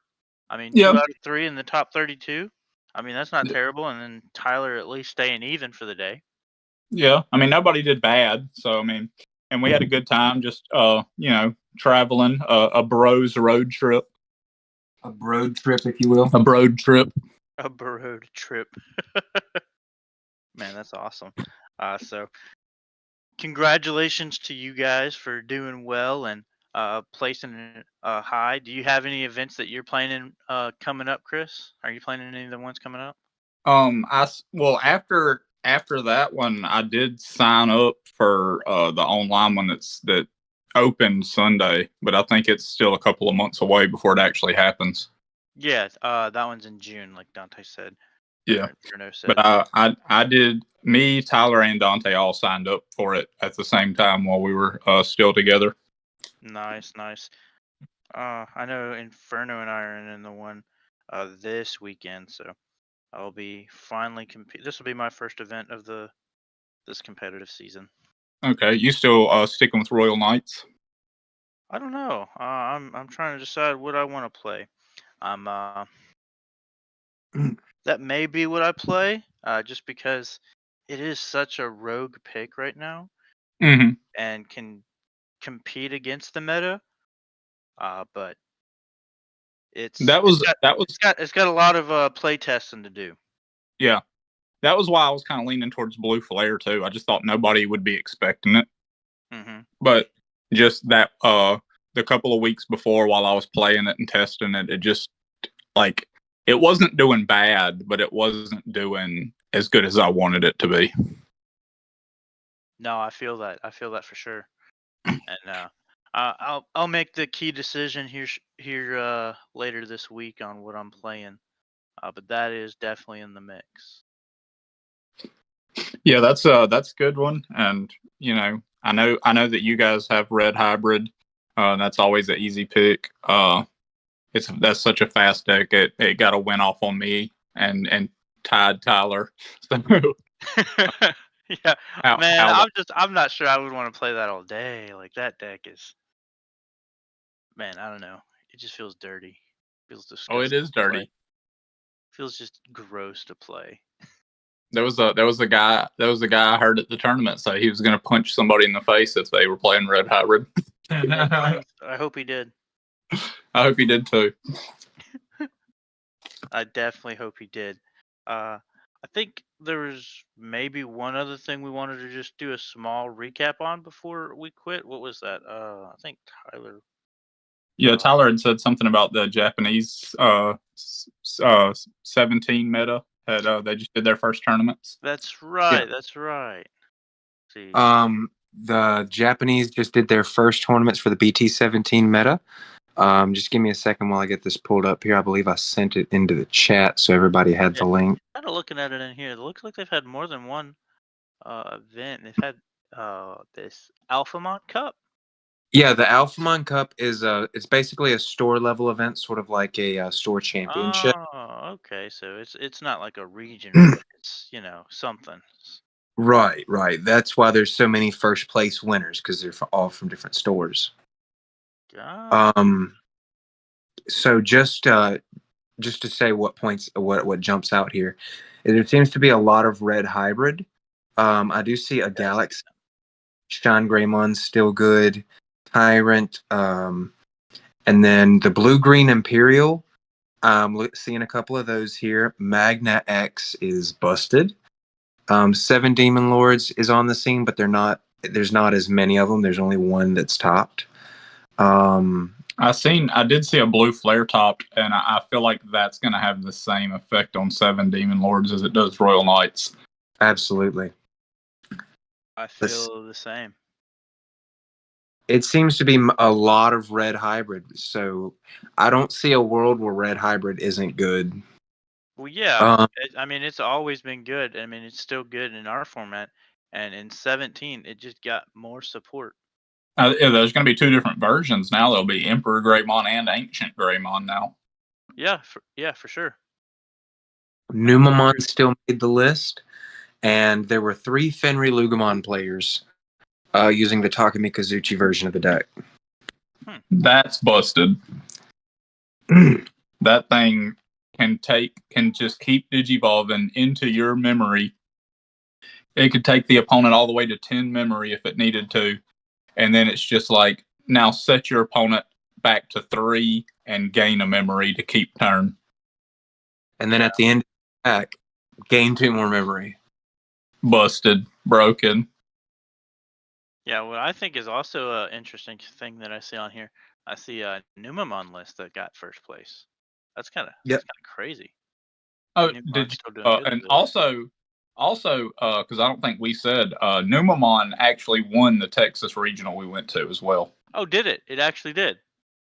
I mean, 2 out of 3 in the top 32. I mean, that's not terrible. And then Tyler at least staying even for the day. Yeah, I mean, nobody did bad. So I mean, and we had a good time just traveling a bros road trip. A road trip, if you will. A road trip. A road trip. Man, that's awesome. So congratulations to you guys for doing well and placing high. Do you have any events that you're planning coming up, Chris? Are you planning any of the ones coming up? After that one, I did sign up for the online one that opened Sunday, but I think it's still a couple of months away before it actually happens. Yeah, that one's in June, like Dante said. Yeah, but I did. Me, Tyler, and Dante all signed up for it at the same time while we were still together. Nice. I know Inferno and I are in the one this weekend, so I'll be finally compete. This will be my first event of this competitive season. Okay, you still sticking with Royal Knights? I don't know. I'm trying to decide what I want to play. That may be what I play, just because it is such a rogue pick right now, and can compete against the meta. But it's got a lot of play testing to do. Yeah, that was why I was kind of leaning towards Blue Flare too. I just thought nobody would be expecting it. But just that the couple of weeks before, while I was playing it and testing it, it just it wasn't doing bad, but it wasn't doing as good as I wanted it to be. No, I feel that. I feel that for sure. And I'll make the key decision here later this week on what I'm playing. But that is definitely in the mix. Yeah, that's a good one. And I know that you guys have red hybrid. That's always an easy pick. That's such a fast deck. It got a win off on me and tied Tyler. So Yeah, man, how I'm not sure I would want to play that all day. Like that deck is, man, I don't know. It just feels dirty. Feels oh, it disgusting is to play. dirty. Feels just gross to play. There was a guy I heard at the tournament say he was going to punch somebody in the face if they were playing red hybrid. I hope he did. I hope he did too. I definitely hope he did. I think there was maybe one other thing we wanted to just do a small recap on before we quit. What was that? I think Tyler. Yeah, Tyler had said something about the Japanese 17 meta. They just did their first tournaments. That's right. Yeah. That's right. See. The Japanese just did their first tournaments for the BT17 meta. Just give me a second while I get this pulled up here. I believe I sent it into the chat so everybody had the link. Kind of looking at it in here. It looks like they've had more than one event. They've had this Alphamont Cup. Yeah, the Alphamon Cup is it's basically a store level event, sort of like a store championship. Oh, okay. So it's not like a region. It's something. Right. That's why there's so many first place winners, because they're all from different stores. So just to say what jumps out here, there seems to be a lot of red hybrid. I do see a Galaxy. Sean Greymon's still good. Tyrant, and then the blue-green Imperial. Seeing a couple of those here. Magna X is busted. 7 Demon Lords is on the scene, but there's not as many of them. There's only one that's topped. I did see a blue flare topped, and I feel like that's going to have the same effect on 7 Demon Lords as it does Royal Knights. Absolutely. I feel the same. It seems to be a lot of red hybrid, so I don't see a world where red hybrid isn't good. Well, yeah. It's always been good. It's still good in our format, and in 17, it just got more support. Yeah, there's going to be 2 different versions now. There'll be Emperor Greymon and Ancient Greymon now. Yeah, for sure. Numamon still made the list, and there were 3 Fenry Lugumon players using the Takumi Kazuchi version of the deck. That's busted. That thing can just keep digivolving into your memory. It could take the opponent all the way to 10 memory if it needed to, and then it's just like, now set your opponent back to 3 and gain a memory to keep turn. And then at the end of the attack, gain 2 more memory. Busted. Broken. Yeah, what I think is also an interesting thing that I see on here, I see a Numamon list that got first place. That's kind of crazy. Oh, and also, because I don't think we said, Numamon actually won the Texas regional we went to as well. Oh, did it? It actually did.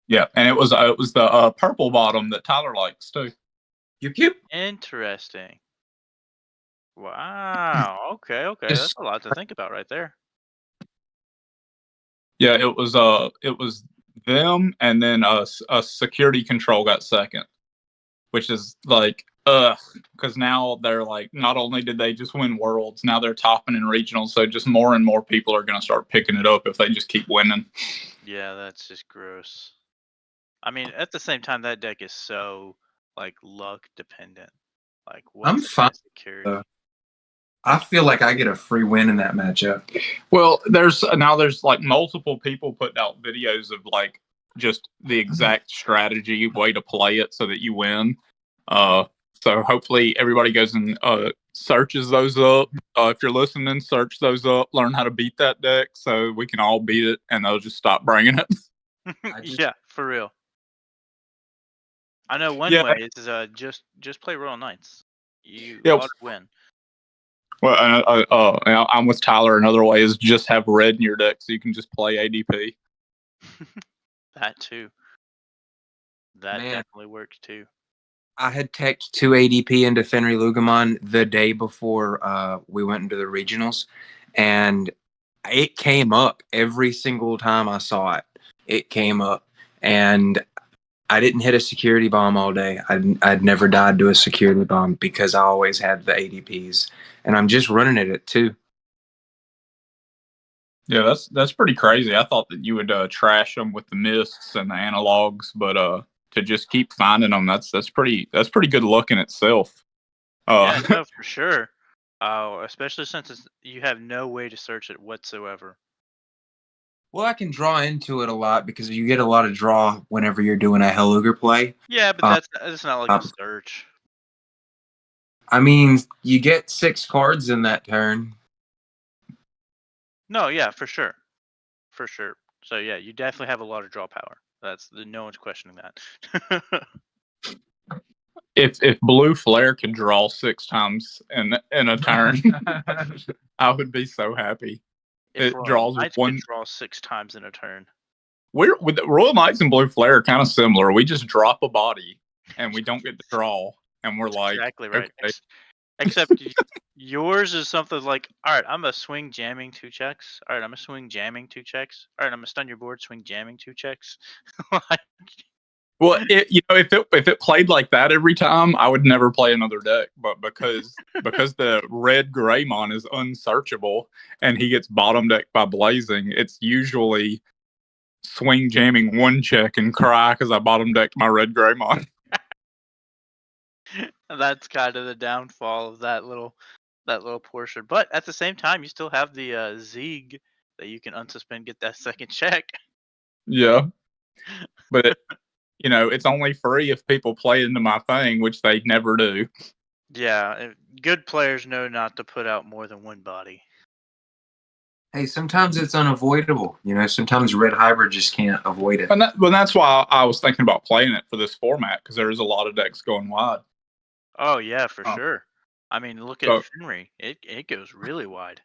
Yeah, and it was the purple bottom that Tyler likes too. Yep. Interesting. Wow. Okay. That's a lot to think about right there. Yeah, it was them, and then a security control got second, which is like, because now they're like, not only did they just win worlds, now they're topping in regionals, so just more and more people are going to start picking it up if they just keep winning. Yeah, that's just gross. At the same time, that deck is so like luck dependent. Like, I'm fine. Security? I feel like I get a free win in that matchup. Well, there's like multiple people putting out videos of like just the exact strategy way to play it so that you win. So hopefully everybody goes and searches those up. If you're listening, search those up, learn how to beat that deck so we can all beat it, and they'll just stop bringing it. Yeah, for real. I know one way is just play Royal Knights. You ought to win. Well, I'm with Tyler. Another way is just have red in your deck so you can just play ADP. That too. That definitely works too. I had teched 2 ADP into Fenry Lugamon the day before we went into the regionals, and it came up every single time I saw it. It came up, and I didn't hit a security bomb all day. I'd never died to a security bomb because I always had the ADPs, and I'm just running it at 2. Yeah, that's pretty crazy. I thought that you would trash them with the mists and the analogs, but to just keep finding them, that's pretty good luck in itself. Yeah, no, for sure. Especially since you have no way to search it whatsoever. Well, I can draw into it a lot because you get a lot of draw whenever you're doing a Helluger play. Yeah, but that's not like a search. I mean, you get 6 cards in that turn. No, yeah, for sure. For sure. So yeah, you definitely have a lot of draw power. No one's questioning that. If Blue Flare could draw 6 times in a turn, I would be so happy. If It draws Knights one. could draw 6 times in a turn. We're with the Royal Knights and Blue Flare are kind of similar. We just drop a body and we don't get to draw, and we're like, exactly right. Okay. Except yours is something like, all right, I'm a swing jamming 2 checks. All right, I'm a swing jamming 2 checks. All right, I'm a stun your board, swing jamming 2 checks. Well, if it played like that every time, I would never play another deck. But because the red Greymon is unsearchable and he gets bottom decked by Blazing, it's usually swing jamming 1 check and cry because I bottom decked my red Greymon. That's kind of the downfall of that little portion. But at the same time, you still have the Zeeg that you can unsuspend, get that second check. Yeah, but it's only free if people play into my thing, which they never do. Yeah, good players know not to put out more than 1 body. Hey, sometimes it's unavoidable. Sometimes Red Hybrid just can't avoid it. And that's why I was thinking about playing it for this format, because there's a lot of decks going wide. Oh yeah, for sure. I mean, look at Henry. It goes really wide.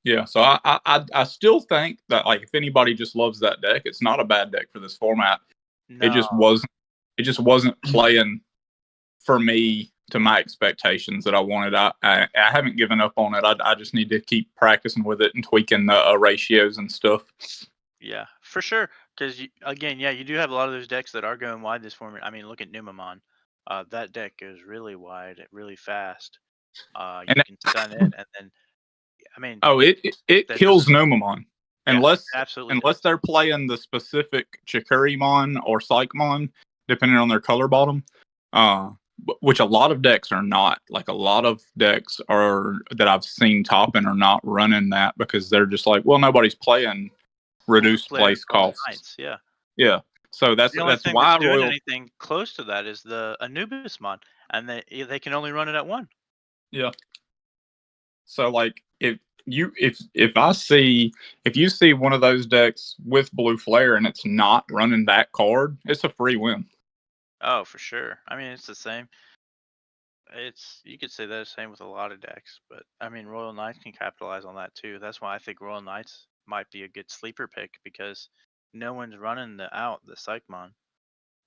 Yeah, so I still think that, like, if anybody just loves that deck, it's not a bad deck for this format. No. It just wasn't playing for me to my expectations that I wanted. I haven't given up on it. I just need to keep practicing with it and tweaking the ratios and stuff. Yeah, for sure. Because again, you do have a lot of those decks that are going wide this format. I mean, look at Numamon. That deck goes really wide, really fast. You can stun it, and then, I mean, it kills Numamon unless absolutely they're playing the specific Chikurimon or Psychmon, depending on their color bottom. Which a lot of decks are not. Like, a lot of decks that I've seen topping are not running that because they're just like, well, nobody's playing reduced place costs. Yeah. So that's why doing anything close to that is the Anubis mod, and they can only run it at 1. Yeah. So, like, if you see one of those decks with Blue Flare and it's not running that card, it's a free win. Oh, for sure. I mean, it's the same. You could say that the same with a lot of decks, but I mean, Royal Knights can capitalize on that too. That's why I think Royal Knights might be a good sleeper pick, because no one's running the Psychmon.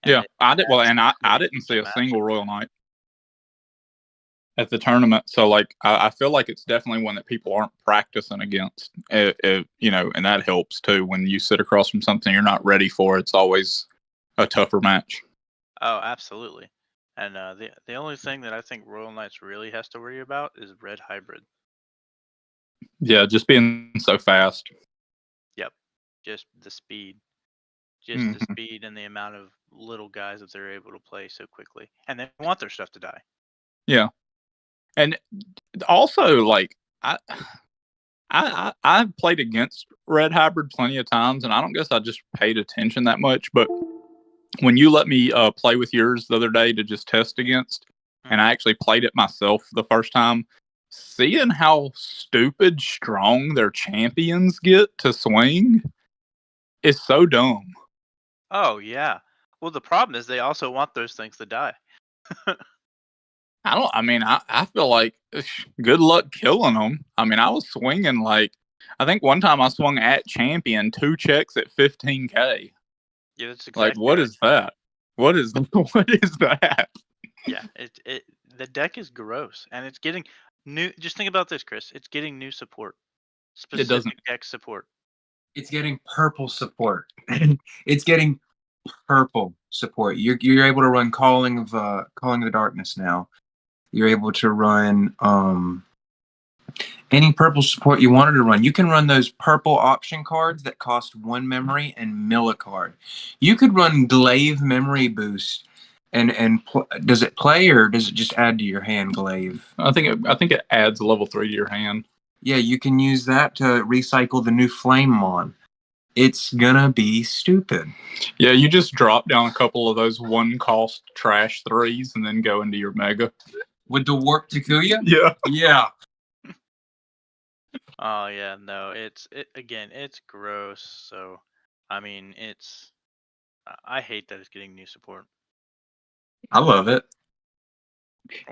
Yeah, I didn't see a single Royal Knight at the tournament. So, like, I feel like it's definitely one that people aren't practicing against. And that helps too. When you sit across from something you're not ready for, it's always a tougher match. Oh, absolutely. And the only thing that I think Royal Knights really has to worry about is Red Hybrid. Yeah, just being so fast. Yep, just the speed. The speed and the amount of little guys that they're able to play so quickly. And they want their stuff to die. Yeah. And also, like, I've played against Red Hybrid plenty of times, and I don't guess I just paid attention that much, but when you let me play with yours the other day to just test against, and I actually played it myself the first time, seeing how stupid strong their champions get to swing is so dumb. Oh, yeah. Well, the problem is they also want those things to die. I feel like good luck killing them. I mean, I was swinging, like, I think one time I swung at champion 2 checks at 15K. Yeah, that's exactly like, what is that? What is that? Yeah, the deck is gross, and it's getting new. Just think about this, Chris. It's getting new support, It doesn't. specific deck support. It's getting purple support. It's getting purple support. You're able to run Calling of the Darkness now. You're able to run any purple support you wanted to run. You can run those purple option cards that cost 1 memory and mill a card. You could run Glaive Memory Boost. Does it play or does it just add to your hand, Glaive? I think it adds a level 3 to your hand. Yeah, you can use that to recycle the new Flamemon. It's gonna be stupid. Yeah, you just drop down a couple of those 1-cost trash 3s and then go into your mega. With the Warp Takuya? Yeah. Yeah. Oh yeah, no, it's gross. So, I mean, I hate that it's getting new support. I love it.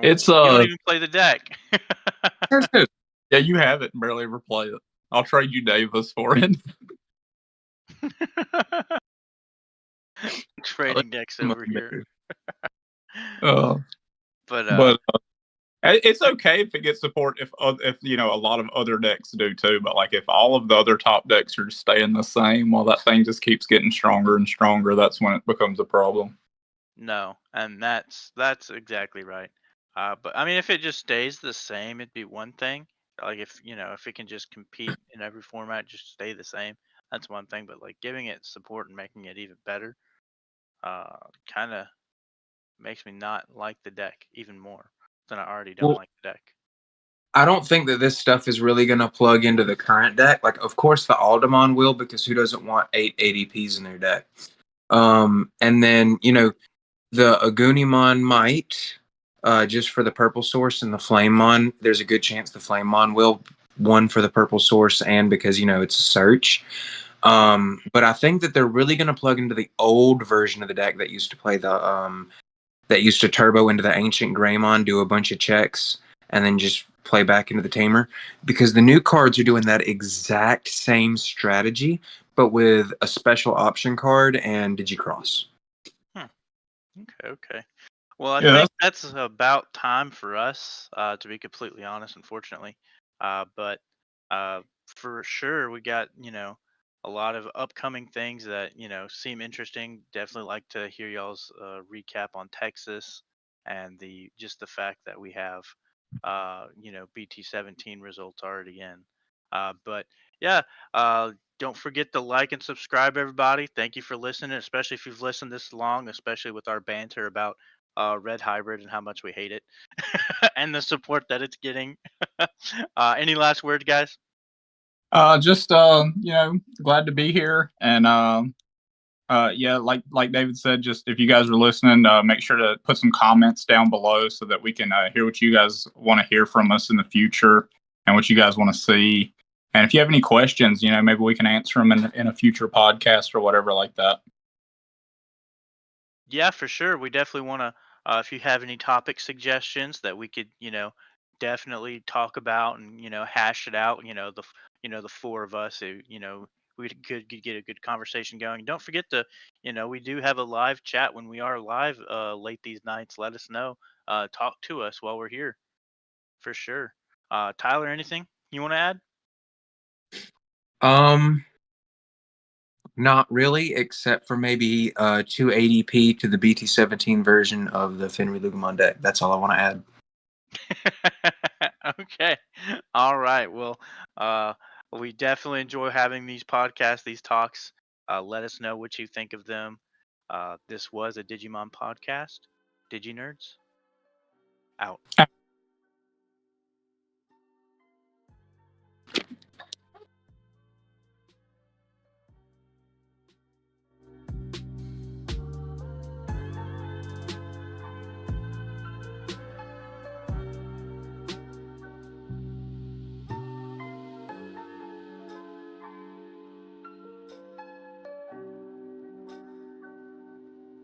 It's You don't even play the deck. Yeah, you have it and barely ever play it. I'll trade you Davis for it. Trading decks over here. But it's okay if it gets support if a lot of other decks do too. But like if all of the other top decks are just staying the same while that thing just keeps getting stronger and stronger, that's when it becomes a problem. No, and that's exactly right. But I mean, if it just stays the same, it'd be one thing. Like if it can just compete in every format, just stay the same, that's one thing. But like giving it support and making it even better, kind of makes me not like the deck even more than I already don't like the deck. I don't think that this stuff is really going to plug into the current deck. Like, of course, the Aldemon will, because who doesn't want 8 ADPs in their deck? And then, the Agunimon might, just for the purple source, and the Flamemon, there's a good chance the Flamemon will, one for the purple source and because, it's a search. But I think that they're really going to plug into the old version of the deck that used to play that used to turbo into the Ancient Greymon, do a bunch of checks, and then just play back into the Tamer. Because the new cards are doing that exact same strategy, but with a special option card and Digicross. Okay. Well, I think that's about time for us, to be completely honest, unfortunately. But for sure, we got, a lot of upcoming things that, seem interesting. Definitely like to hear y'all's recap on Texas and the fact that we have, BT17 results already in. But yeah, don't forget to like and subscribe, everybody. Thank you for listening, especially if you've listened this long, especially with our banter about Red Hybrid and how much we hate it and the support that it's getting. Any last words, guys? Just glad to be here, and yeah, like David said, just if you guys are listening, make sure to put some comments down below so that we can hear what you guys want to hear from us in the future and what you guys want to see. And if you have any questions, maybe we can answer them in a future podcast or whatever like that. Yeah, for sure. We definitely want to. If you have any topic suggestions that we could, definitely talk about and hash it out. The four of us, we could get a good conversation going. Don't forget to, we do have a live chat when we are live late these nights. Let us know. Talk to us while we're here, for sure. Tyler, anything you want to add? Not really, except for maybe 2 ADP to the BT17 version of the Fenrir Lugimon deck. That's all I want to add. Okay. All right. Well, we definitely enjoy having these podcasts, these talks. Let us know what you think of them. This was a Digimon podcast. DigiNerds out.